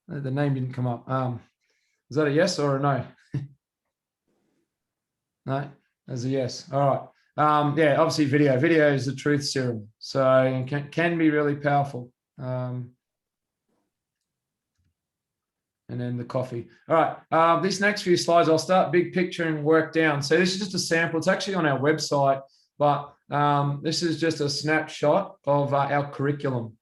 The name didn't come up. Is that a yes or a no? No, that's a yes. All right. Obviously video is the truth serum. So it can be really powerful. And then the coffee. All right. These next few slides, I'll start big picture and work down. So this is just a sample. It's actually on our website, but this is just a snapshot of our curriculum.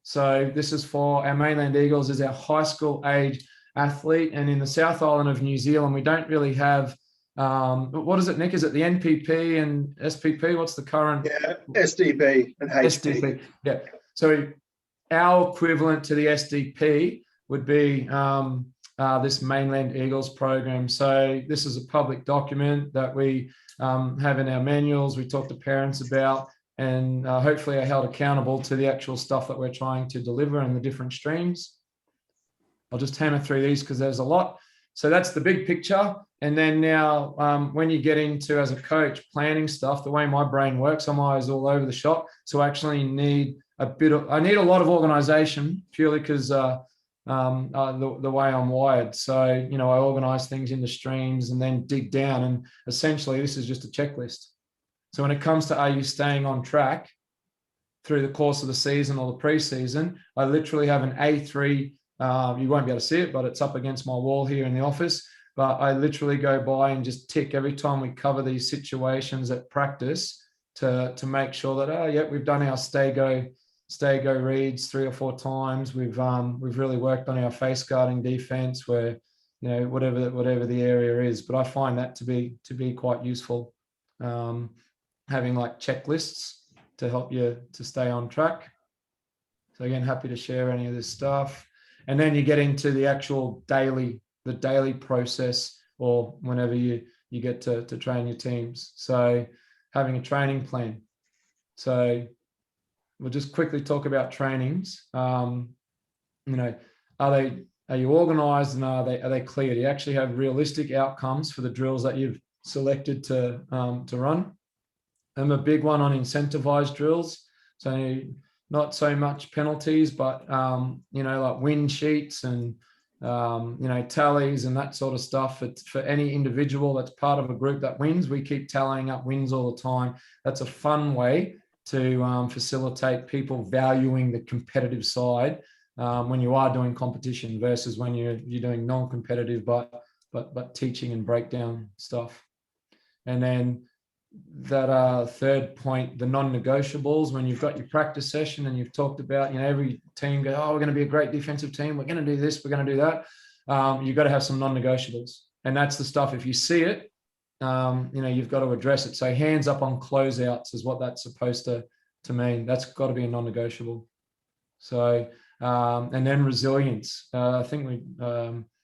So this is for our Mainland Eagles, is our high school age athlete. And in the South Island of New Zealand, we don't really have, what is it, Nick? Is it the NPP and SPP? What's the current? Yeah, SDP and HP. SDP, yeah. So our equivalent to the SDP would be this Mainland Eagles program. So this is a public document that we have in our manuals. We talk to parents about, and hopefully are held accountable to the actual stuff that we're trying to deliver in the different streams. I'll just hammer through these because there's a lot. So that's the big picture. And then now when you get into, as a coach, planning stuff, the way my brain works, I'm always all over the shop. So I actually need I need a lot of organization, purely because the way I'm wired. So, I organize things into streams and then dig down. And essentially this is just a checklist. So when it comes to are you staying on track through the course of the season or the preseason, I literally have an A3. You won't be able to see it, but it's up against my wall here in the office. But I literally go by and just tick every time we cover these situations at practice to make sure that, we've done our stay go reads 3 or 4 times. We've really worked on our face guarding defense where, whatever the area is. But I find that to be quite useful, having like checklists to help you to stay on track. So again, happy to share any of this stuff. And then you get into the actual daily process, or whenever you get to train your teams. So having a training plan. So we'll just quickly talk about trainings. Are you organized, and are they clear? Do you actually have realistic outcomes for the drills that you've selected to run? I'm a big one on incentivized drills. So not so much penalties, but like win sheets and tallies and that sort of stuff. For any individual that's part of a group that wins, we keep tallying up wins all the time. That's a fun way to facilitate people valuing the competitive side when you are doing competition versus when you're doing non-competitive but teaching and breakdown stuff. And then that third point, the non-negotiables, when you've got your practice session and you've talked about, every team goes, we're going to be a great defensive team, we're going to do this, we're going to do that. You've got to have some non-negotiables. And that's the stuff, if you see it, you've got to address it. So hands up on closeouts is what that's supposed to mean. That's got to be a non-negotiable. So, and then resilience. I think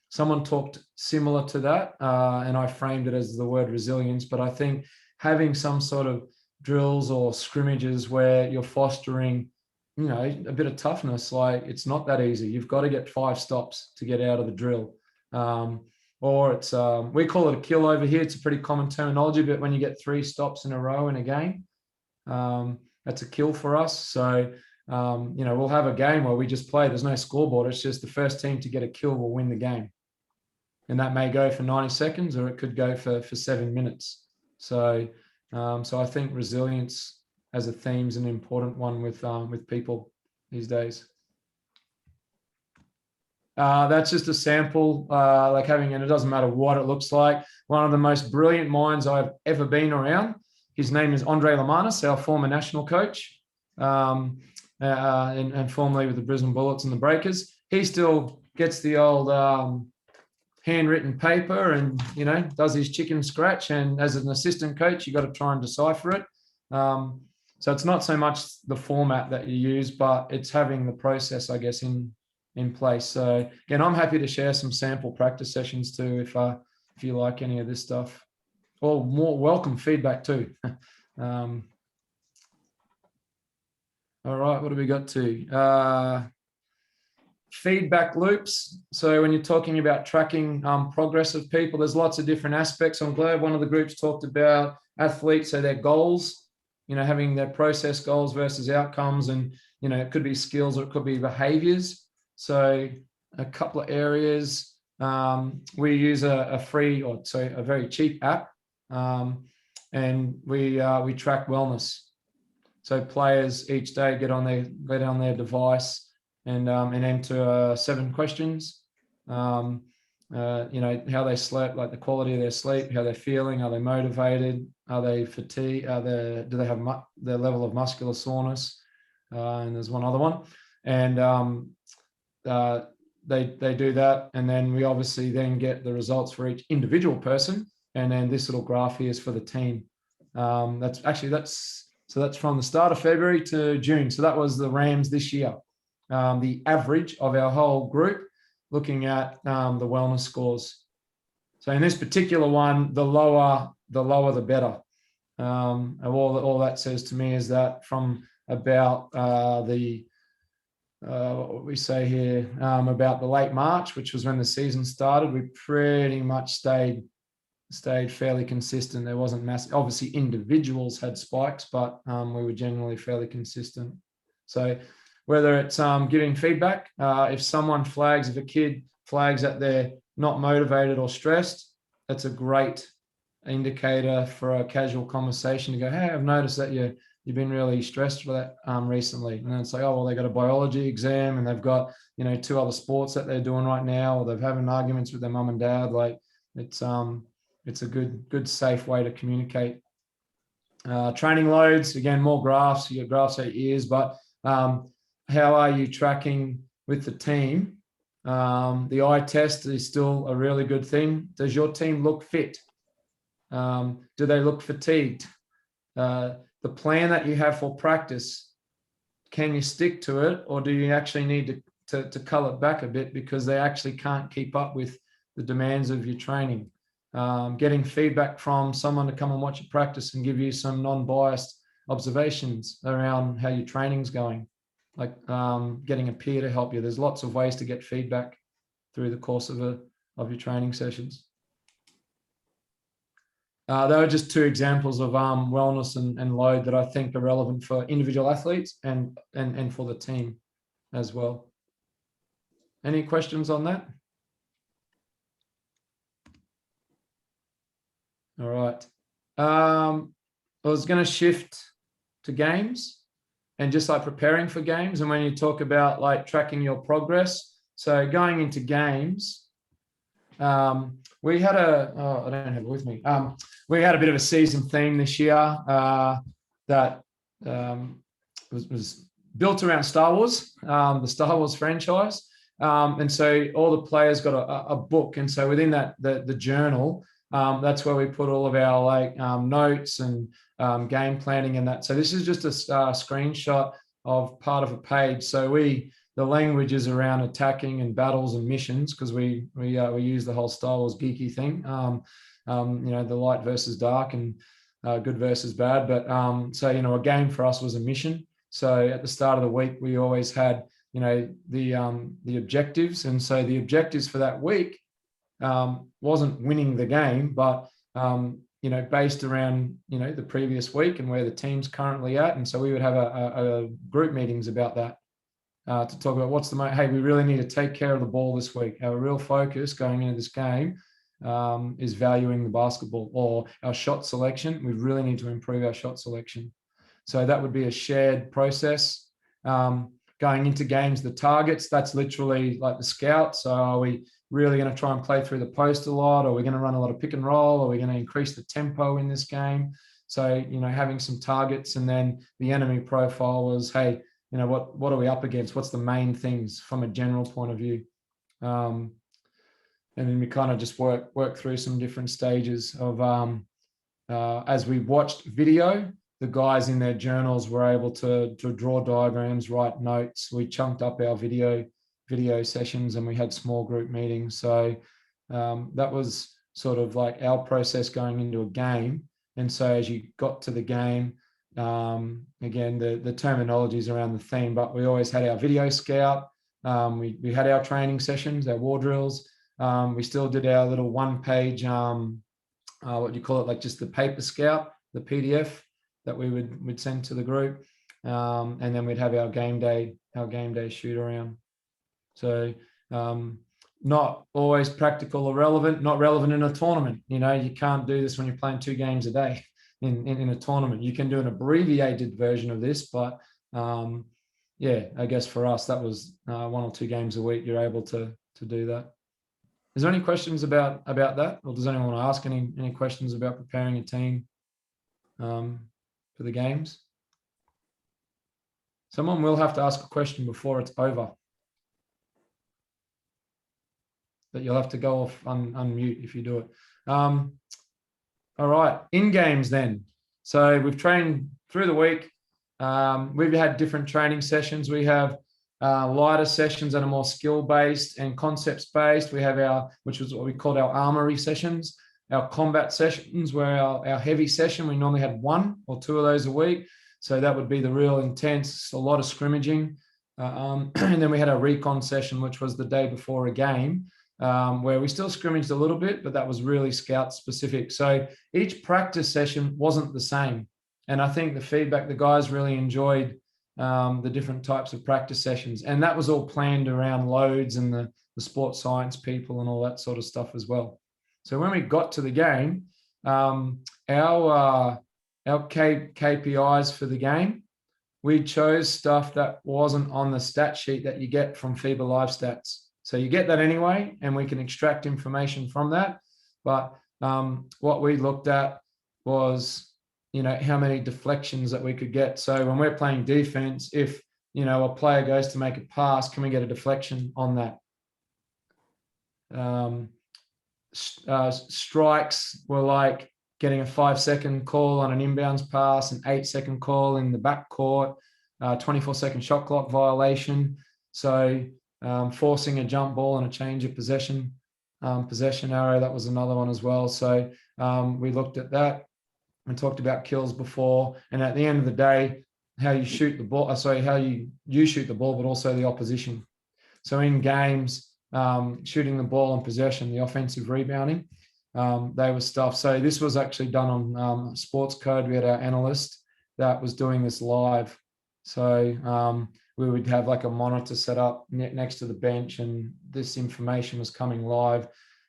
someone talked similar to that, and I framed it as the word resilience, but I think having some sort of drills or scrimmages where you're fostering, a bit of toughness, like it's not that easy. You've got to get 5 stops to get out of the drill. Or it's, we call it a kill over here. It's a pretty common terminology, but when you get 3 stops in a row in a game, that's a kill for us. So, we'll have a game where we just play. There's no scoreboard. It's just the first team to get a kill will win the game. And that may go for 90 seconds or it could go for 7 minutes. So I think resilience as a theme is an important one with people these days. That's just a sample, and it doesn't matter what it looks like. One of the most brilliant minds I've ever been around. His name is Andre Lamanis, our former national coach, and formerly with the Brisbane Bullets and the Breakers. He still gets the old handwritten paper and, does his chicken scratch. And as an assistant coach, you've got to try and decipher it. So it's not so much the format that you use, but it's having the process, I guess, in place. So again, I'm happy to share some sample practice sessions too, if you like any of this stuff, or more welcome feedback too. All right, what have we got to? Feedback loops. So when you're talking about tracking progress of people, there's lots of different aspects. I'm glad one of the groups talked about athletes, so their goals, having their process goals versus outcomes, and it could be skills or it could be behaviors. So a couple of areas, we use a very cheap app, and we track wellness. So players each day get on their device and enter 7 questions. How they slept, like the quality of their sleep, how they're feeling, are they motivated, are they fatigued, do they have their level of muscular soreness, and there's one other one, and they do that, and then we obviously then get the results for each individual person, and then this little graph here is for the team. That's from the start of February to June. So that was the Rams this year. The average of our whole group, looking at the wellness scores. So in this particular one, the lower the better. All that says to me is that from about what we say here, about the late March, which was when the season started, we pretty much stayed fairly consistent. There wasn't massive, obviously individuals had spikes, but we were generally fairly consistent. So whether it's giving feedback, if a kid flags that they're not motivated or stressed, that's a great indicator for a casual conversation to go, hey, I've noticed that you've been really stressed for that recently. And then it's like, oh, well, they got a biology exam and they've got, 2 other sports that they're doing right now, or they're having arguments with their mum and dad. Like it's a good, safe way to communicate. Training loads, again, more graphs. You get graphs at ears, but how are you tracking with the team? The eye test is still a really good thing. Does your team look fit? Do they look fatigued? The plan that you have for practice, can you stick to it, or do you actually need to cull it back a bit because they actually can't keep up with the demands of your training? Getting feedback from someone to come and watch your practice and give you some non-biased observations around how your training's going, like getting a peer to help you. There's lots of ways to get feedback through the course of your training sessions. They are just 2 examples of wellness and load that I think are relevant for individual athletes and for the team as well. Any questions on that? All right. I was going to shift to games and just like preparing for games. And when you talk about like tracking your progress, so going into games, we had I don't have it with me. We had a bit of a season theme this year that was built around Star Wars, the Star Wars franchise. And so all the players got a book. And so within that, the journal, that's where we put all of our like notes and game planning and that. So this is just a screenshot of part of a page. So the language is around attacking and battles and missions, because we use the whole Star Wars geeky thing. The light versus dark and good versus bad. But so a game for us was a mission. So at the start of the week, we always had the objectives, and so the objectives for that week wasn't winning the game, but based around the previous week and where the team's currently at. And so we would have a group meetings about that to talk about hey, we really need to take care of the ball this week. Our real focus going into this game is valuing the basketball, or our shot selection. We really need to improve our shot selection. So that would be a shared process. Going into games, the targets, that's literally like the scout. So are we really going to try and play through the post a lot? Are we going to run a lot of pick and roll? Are we going to increase the tempo in this game? So, having some targets. And then the enemy profile was, hey, what are we up against? What's the main things from a general point of view? And then we kind of just work through some different stages of, as we watched video, the guys in their journals were able to draw diagrams, write notes. We chunked up our video sessions, and we had small group meetings. So that was sort of like our process going into a game. And so as you got to the game, again, the terminology is around the theme, but we always had our video scout. We had our training sessions, our war drills. We still did our little 1-page, what do you call it? Like just the paper scout, the PDF that we would send to the group. And then we'd have our game day shoot around. So not always practical or relevant, not relevant in a tournament. You can't do this when you're playing 2 games a day in a tournament. You can do an abbreviated version of this, but I guess for us, that was 1 or 2 games a week. You're able to do that. Is there any questions about that? Or does anyone want to ask any questions about preparing a team for the games? Someone will have to ask a question before it's over. But you'll have to go off unmute if you do it. All right, in games then. So we've trained through the week. We've had different training sessions. We have lighter sessions that are more skill-based and concepts-based. We have which was what we called our armory sessions, our combat sessions, where our heavy session, we normally had 1 or 2 of those a week. So that would be the real intense, a lot of scrimmaging. And then we had a recon session, which was the day before a game, where we still scrimmaged a little bit, but that was really scout specific. So each practice session wasn't the same. And I think the feedback, the guys really enjoyed the different types of practice sessions. And that was all planned around loads and the sports science people and all that sort of stuff as well. So when we got to the game, our KPIs for the game, we chose stuff that wasn't on the stat sheet that you get from FIBA Live Stats. So you get that anyway, and we can extract information from that. But what we looked at was, how many deflections that we could get. So when we're playing defense, if, a player goes to make a pass, can we get a deflection on that? Strikes were like getting a 5-second call on an inbounds pass, an 8-second call in the backcourt, 24-second shot clock violation. So forcing a jump ball and a change of possession arrow, that was another one as well. So we looked at that and talked about kills before. And at the end of the day, how you shoot the ball, how you shoot the ball, but also the opposition. So in games, shooting the ball and possession, the offensive rebounding, they were stuff. So this was actually done on Sports Code. We had our analyst that was doing this live. So we would have like a monitor set up next to the bench, and this information was coming live.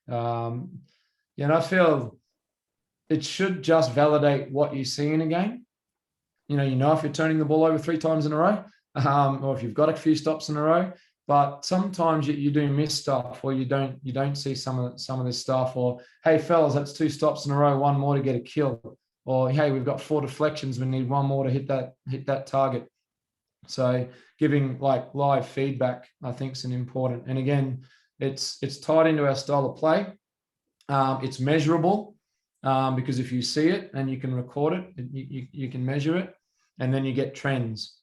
I feel it should just validate what you see in a game. If you're turning the ball over 3 times in a row, or if you've got a few stops in a row. But sometimes you do miss stuff, or you don't see some of this stuff, or hey fellas, that's 2 stops in a row, 1 more to get a kill, or hey, we've got 4 deflections, we need 1 more to hit that target. So giving like live feedback, I think, is an important. And again, it's tied into our style of play. It's measurable because if you see it and you can record it, you can measure it, and then you get trends.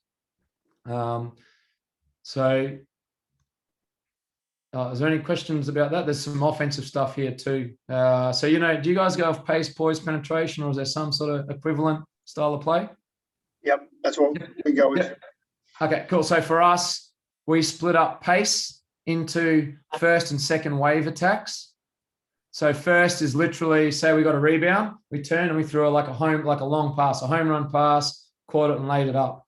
Is there any questions about that? There's some offensive stuff here too. Do you guys go off pace, poise, penetration, or is there some sort of equivalent style of play? Yep, that's what we go with. Yep. Okay, cool. So for us, we split up pace into first and second wave attacks. So first is literally, say we got a rebound, we turn and we threw like a long pass, a home run pass, caught it and laid it up.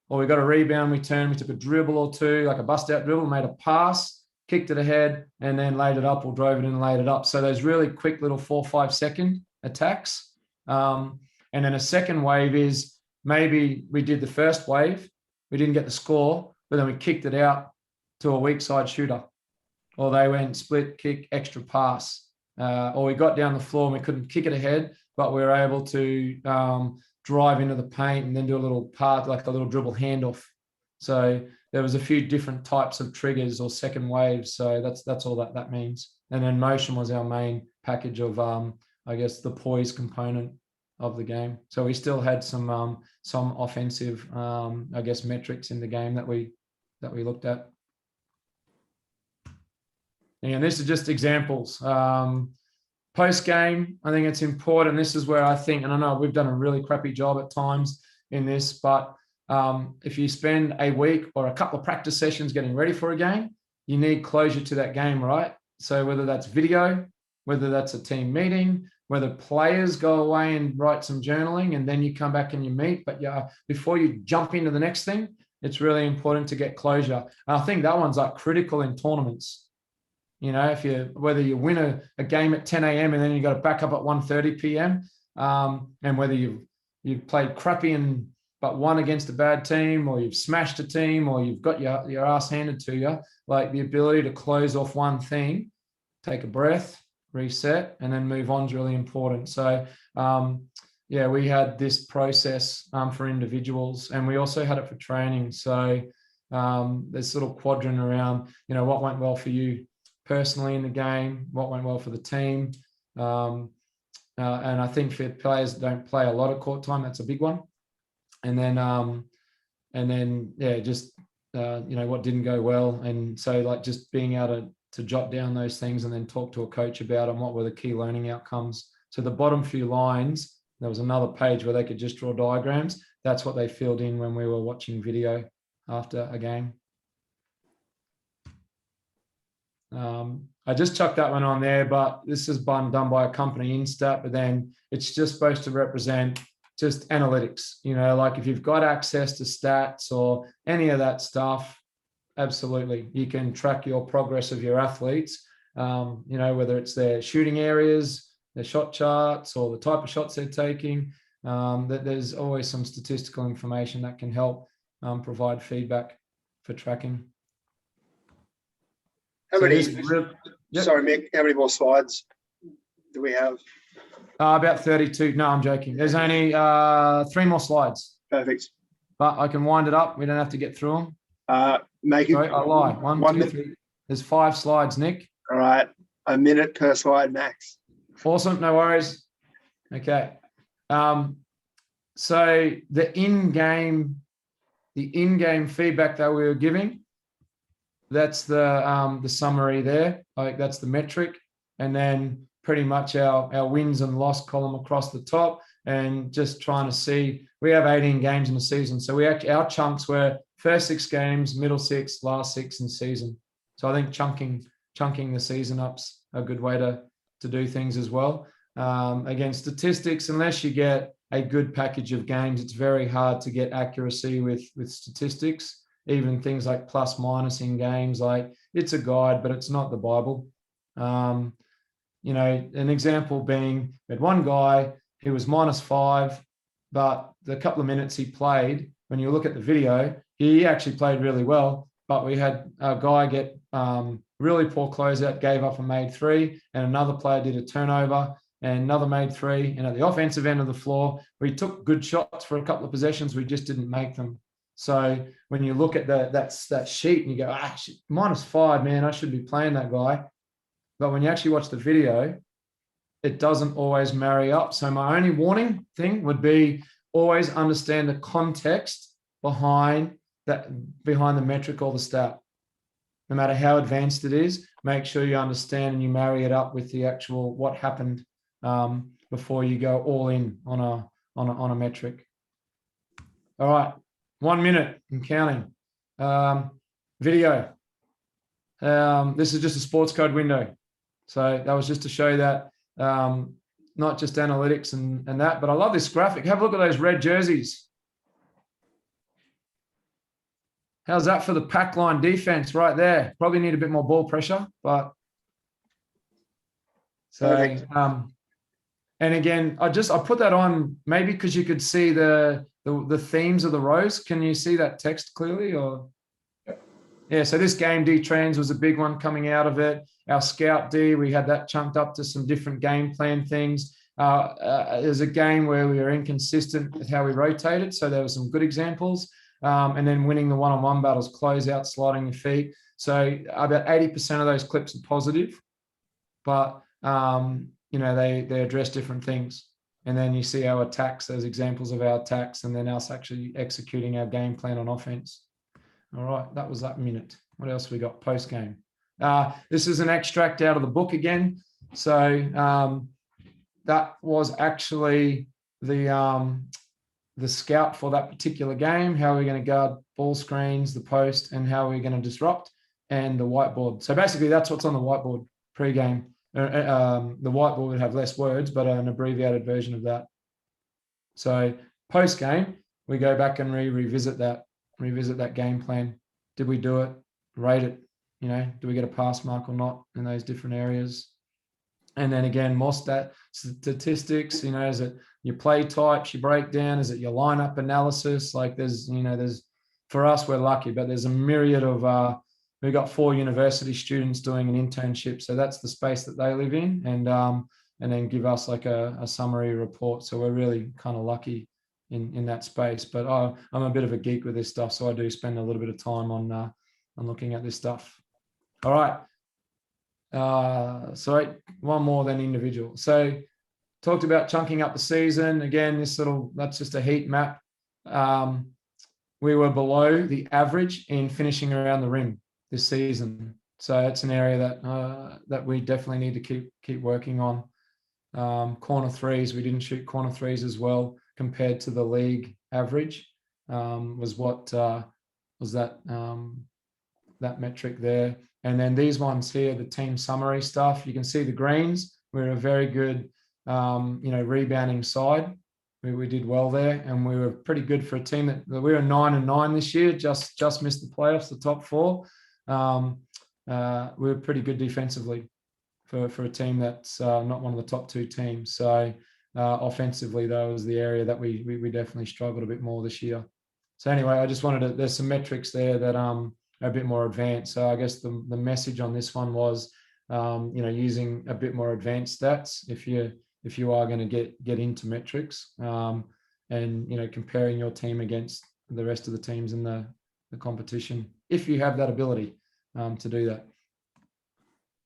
Or we got a rebound, we turned, we took a dribble or 2, like a bust out dribble, made a pass, kicked it ahead, and then laid it up or drove it in and laid it up. So those really quick little 4 or 5 second attacks. And then a second wave is maybe we did the first wave, we didn't get the score, but then we kicked it out to a weak side shooter. Or they went split, kick, extra pass. Or we got down the floor and we couldn't kick it ahead, but we were able to drive into the paint and then do a little part, like a little dribble handoff. So there was a few different types of triggers or second waves. So that's all that means. And then motion was our main package of, the poise component of the game. So we still had some offensive, metrics in the game that we looked at. And this is just examples. Post game, I think it's important. This is where I think, and I know we've done a really crappy job at times in this, but if you spend a week or a couple of practice sessions getting ready for a game, you need closure to that game, right? So whether that's video, whether that's a team meeting, whether players go away and write some journaling and then you come back and you meet, but before you jump into the next thing, it's really important to get closure. And I think that one's like critical in tournaments. Whether you win a game at 10 a.m. and then you got to back up at 1:30 p.m. And whether you've played crappy but won against a bad team, or you've smashed a team, or you've got your ass handed to you, like the ability to close off one thing, take a breath, reset, and then move on is really important. So we had this process for individuals, and we also had it for training. So there's sort of quadrant around, what went well for you personally in the game, what went well for the team. And I think for players that don't play a lot of court time, that's a big one. And then what didn't go well. And so like just being able to jot down those things and then talk to a coach about them, what were the key learning outcomes. So the bottom few lines, there was another page where they could just draw diagrams. That's what they filled in when we were watching video after a game. I just chucked that one on there, but this is done by a company, Instat, but then it's just supposed to represent just analytics, like if you've got access to stats or any of that stuff, absolutely. You can track your progress of your athletes, whether it's their shooting areas, their shot charts or the type of shots they're taking. That there's always some statistical information that can help provide feedback for tracking. How So many? this really- Yep. Sorry, Mick. How many more slides do we have? About 32. No, I'm joking. There's only 3 more slides, Perfect. but I can wind it up. We don't have to get through them. Make it. Sorry, I lie. One, two, minute. 3. There's 5 slides, Nick. All right. A minute per slide max. Awesome. No worries. Okay. So the in-game feedback that we were giving, that's the summary there. Like that's the metric, and then pretty much our wins and loss column across the top, and just trying to see. We have 18 games in the season, so our chunks were first 6 games, middle 6, last 6, and season. So I think chunking the season up's a good way to do things as well. Again, statistics, unless you get a good package of games, it's very hard to get accuracy with statistics. Even things like plus minus in games, like it's a guide, but it's not the Bible. You know, an example being we had one guy who was -5, but the couple of minutes he played, when you look at the video, he actually played really well. But we had a guy get really poor closeout, gave up and made 3, and another player did a turnover and another made 3. And at the offensive end of the floor, we took good shots for a couple of possessions, we just didn't make them. So when you look at that sheet and you go, -5, man, I should be playing that guy. But when you actually watch the video, it doesn't always marry up. So my only warning thing would be always understand the context behind the metric or the stat. No matter how advanced it is, make sure you understand and you marry it up with the actual what happened before you go all in on a metric. All right, 1 minute and counting. Video. This is just a sports code window. So that was just to show that not just analytics and that, but I love this graphic. Have a look at those red jerseys. How's that for the pack line defense right there? Probably need a bit more ball pressure, but so and again, I put that on maybe because you could see the themes of the rows. Can you see that text clearly? Or yeah, so this game D trends was a big one coming out of it. Our scout D, we had that chunked up to some different game plan things. There's a game where we were inconsistent with how we rotated, so there were some good examples. And then winning the one-on-one battles, close out, sliding your feet. So about 80% of those clips are positive, but you know, they address different things. And then you see our attacks as examples of our attacks, and then us actually executing our game plan on offense. All right, that was that minute. What else we got post game? This is an extract out of the book again. So that was actually the scout for that particular game, how we're going to guard ball screens, the post, and how we're going to disrupt, and the whiteboard. So basically that's what's on the whiteboard pre-game. The whiteboard would have less words, but an abbreviated version of that. So post-game, we go back and revisit that game plan. Did we do it? Rate it. You know, do we get a pass mark or not in those different areas? And then again, more statistics, you know, is it your play types, your breakdown? Is it your lineup analysis? Like there's for us, we're lucky, but there's a myriad of, we've got 4 university students doing an internship. So that's the space that they live in, and then give us like a summary report. So we're really kind of lucky in that space. But I'm a bit of a geek with this stuff, so I do spend a little bit of time on looking at this stuff. All right. So one more than individual. So talked about chunking up the season. Again, that's just a heat map. We were below the average in finishing around the rim this season. So it's an area that we definitely need to keep working on. Corner threes, we didn't shoot corner threes as well compared to the league average. Was that metric there. And then these ones here, the team summary stuff, you can see the greens. We're a very good, rebounding side. We did well there, and we were pretty good for a team that we were 9-9 this year, just missed the playoffs, the top 4. We were pretty good defensively. for a team that's not one of the top 2 teams. So offensively, though, is the area that we definitely struggled a bit more this year. So anyway, I just wanted to, there's some metrics there that are a bit more advanced. So I guess the message on this one was, using a bit more advanced stats if you are going to get into metrics, and comparing your team against the rest of the teams in the competition, if you have that ability to do that.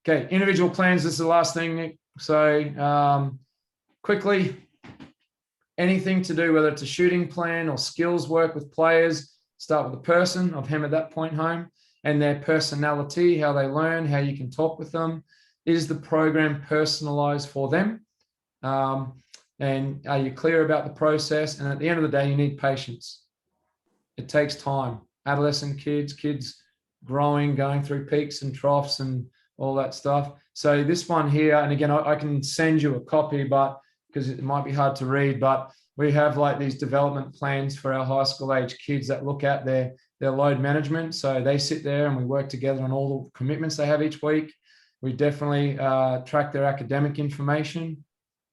Okay, individual plans. This is the last thing, Nick. So quickly, anything to do, whether it's a shooting plan or skills work with players, start with the person. I've hammered that point home, and their personality, how they learn, how you can talk with them. Is the program personalized for them? And are you clear about the process? And at the end of the day, you need patience. It takes time. Adolescent kids growing, going through peaks and troughs and all that stuff. So this one here, and again, I can send you a copy, but because it might be hard to read, but we have like these development plans for our high school age kids that look at their load management. So they sit there and we work together on all the commitments they have each week. We definitely track their academic information.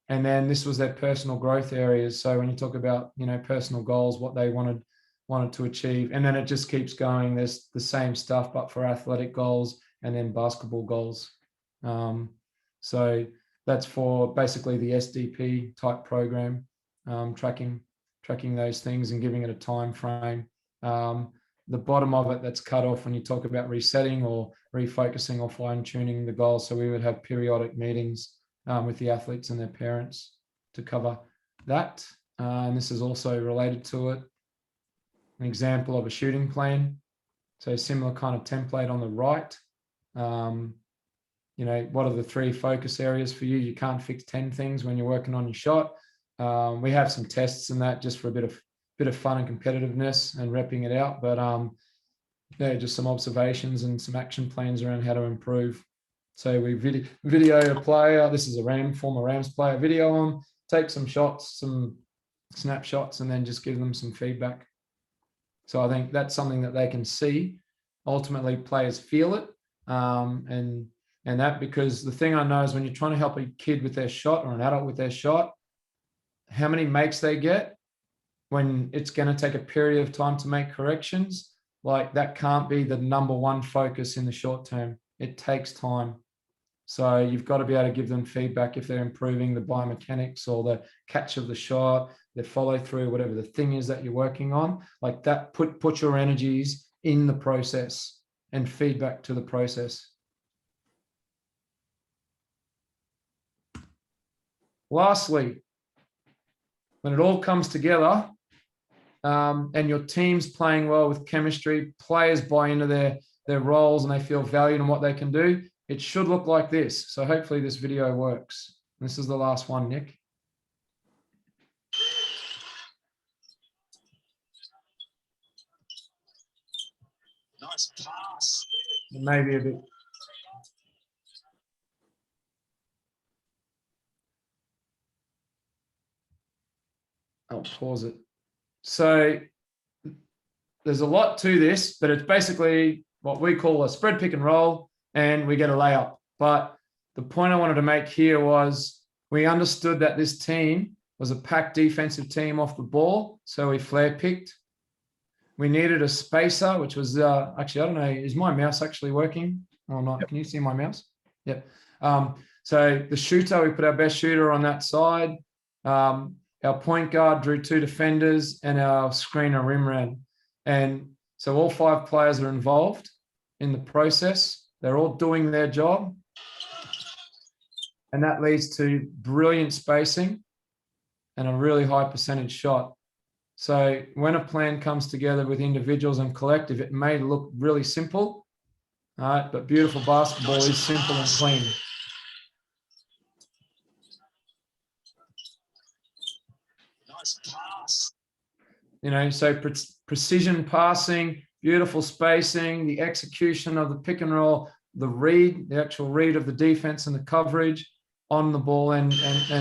And then this was their personal growth areas. So when you talk about, personal goals, what they wanted to achieve, and then it just keeps going. There's the same stuff, but for athletic goals and then basketball goals. So that's for basically the SDP type program, tracking those things and giving it a time frame. The bottom of it that's cut off when you talk about resetting or refocusing or fine tuning the goals. So we would have periodic meetings with the athletes and their parents to cover that. And this is also related to it. An example of a shooting plan. So similar kind of template on the right. What are the 3 focus areas for you? You can't fix 10 things when you're working on your shot. We have some tests in that just for a bit of fun and competitiveness and repping it out. But just some observations and some action plans around how to improve. So we video a player. This is a former Rams player. Video them, take some shots, some snapshots, and then just give them some feedback. So I think that's something that they can see. Ultimately, players feel it, and that, because the thing I know is when you're trying to help a kid with their shot or an adult with their shot, how many makes they get when it's going to take a period of time to make corrections, like that can't be the number one focus in the short term. It takes time. So you've got to be able to give them feedback if they're improving the biomechanics or the catch of the shot, their follow through, whatever the thing is that you're working on, like that. Put your energies in the process and feedback to the process. Lastly, when it all comes together and your team's playing well with chemistry, players buy into their roles and they feel valued in what they can do, it should look like this. So hopefully this video works. This is the last one, Nick. Nice pass. Maybe a bit. I'll pause it. So there's a lot to this, but it's basically what we call a spread pick and roll, and we get a layup. But the point I wanted to make here was we understood that this team was a packed defensive team off the ball, so we flare picked. We needed a spacer, which was actually, I don't know, is my mouse actually working or not? Yep. Can you see my mouse? Yep. So the shooter, we put our best shooter on that side. Our point guard drew 2 defenders, and our screener rim ran. And so all 5 players are involved in the process. They're all doing their job. And that leads to brilliant spacing and a really high percentage shot. So when a plan comes together with individuals and collective, it may look really simple, all right, but beautiful basketball is simple and clean. Nice pass. So precision passing, beautiful spacing, the execution of the pick and roll, the actual read of the defense and the coverage on the ball and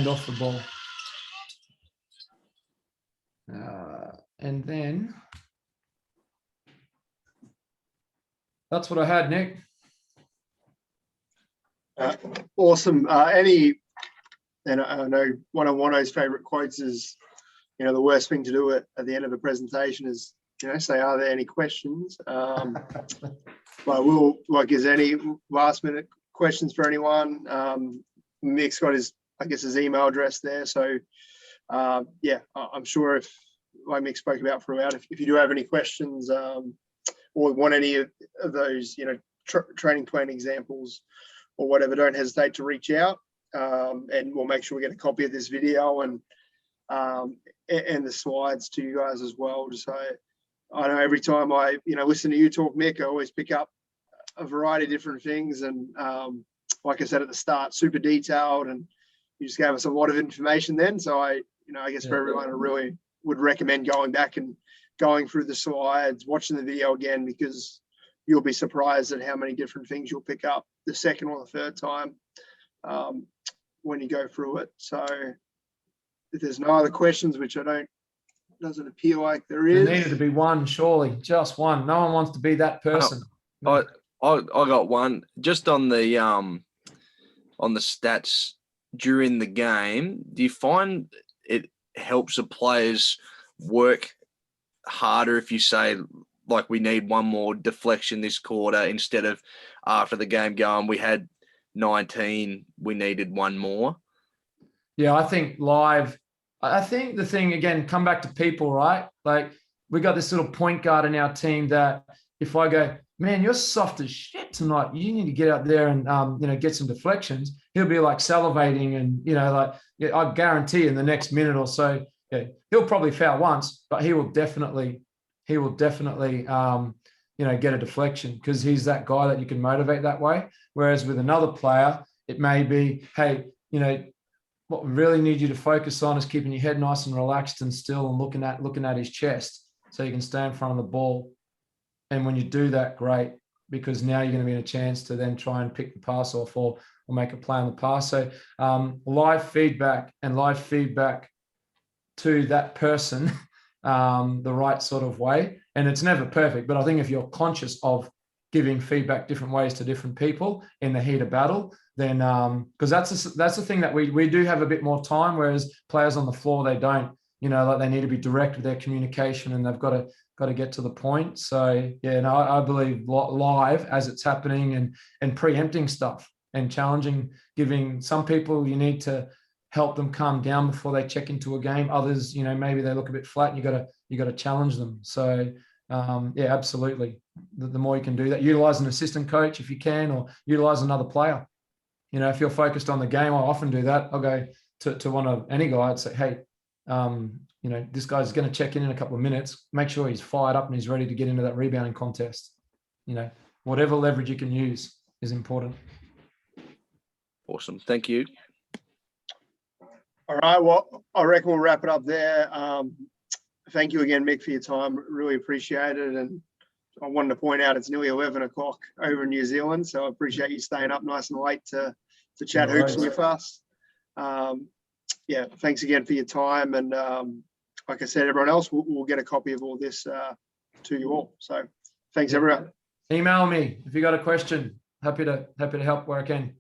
off the ball. And then that's what I had, Nick. Awesome. And I know one of Wano's favorite quotes is, the worst thing to do at the end of a presentation is, say, are there any questions? But is there any last minute questions for anyone? Mick's got his email address there. So I'm sure if, like Mick spoke about throughout, if you do have any questions or want any of those, training plan examples or whatever, don't hesitate to reach out. And we'll make sure we get a copy of this video and the slides to you guys as well. Just so I know every time I, listen to you talk, Mick, I always pick up a variety of different things. And like I said at the start, super detailed, and you just gave us a lot of information then. So I guess for everyone, I really would recommend going back and going through the slides, watching the video again, because you'll be surprised at how many different things you'll pick up the second or the third time when you go through it. So if there's no other questions, which doesn't appear like there is. There needed to be one, surely, just one. No one wants to be that person. I got one just on the stats during the game. Do you find it helps the players work harder if you say, like, we need one more deflection this quarter, instead of after the game going, we had 19, we needed one more? Yeah, I think the thing, again, come back to people, right? Like, we got this little point guard in our team that if I go, man, you're soft as shit tonight, you need to get out there and get some deflections, he'll be like salivating, and I guarantee in the next minute or so, he'll probably foul once, but he will definitely get a deflection, because he's that guy that you can motivate that way. Whereas with another player, it may be, hey, what we really need you to focus on is keeping your head nice and relaxed and still, and looking at his chest so you can stay in front of the ball. And when you do that, great, because now you're going to be in a chance to then try and pick the pass off or make a play on the pass. So live feedback to that person the right sort of way. And it's never perfect, but I think if you're conscious of giving feedback different ways to different people in the heat of battle, then because that's the thing that we do have a bit more time, whereas players on the floor, they don't, like they need to be direct with their communication, and they've got to get to the point. So I believe live as it's happening, and preempting stuff and challenging, giving some people, you need to help them calm down before they check into a game. Others, maybe they look a bit flat, and you got to challenge them. So absolutely. The more you can do that, utilize an assistant coach if you can, or utilize another player. If you're focused on the game, I often do that. I'll go to one of any guy and say, hey, this guy's going to check in a couple of minutes. Make sure he's fired up and he's ready to get into that rebounding contest. Whatever leverage you can use is important. Awesome. Thank you. All right. Well, I reckon we'll wrap it up there. Thank you again, Mick, for your time. Really appreciate it. And I wanted to point out it's nearly 11 o'clock over in New Zealand, so I appreciate you staying up nice and late to chat hoops with us. Thanks again for your time. And like I said, everyone else, we'll get a copy of all this to you all. So thanks, everyone. Email me if you got a question. Happy to help where I can.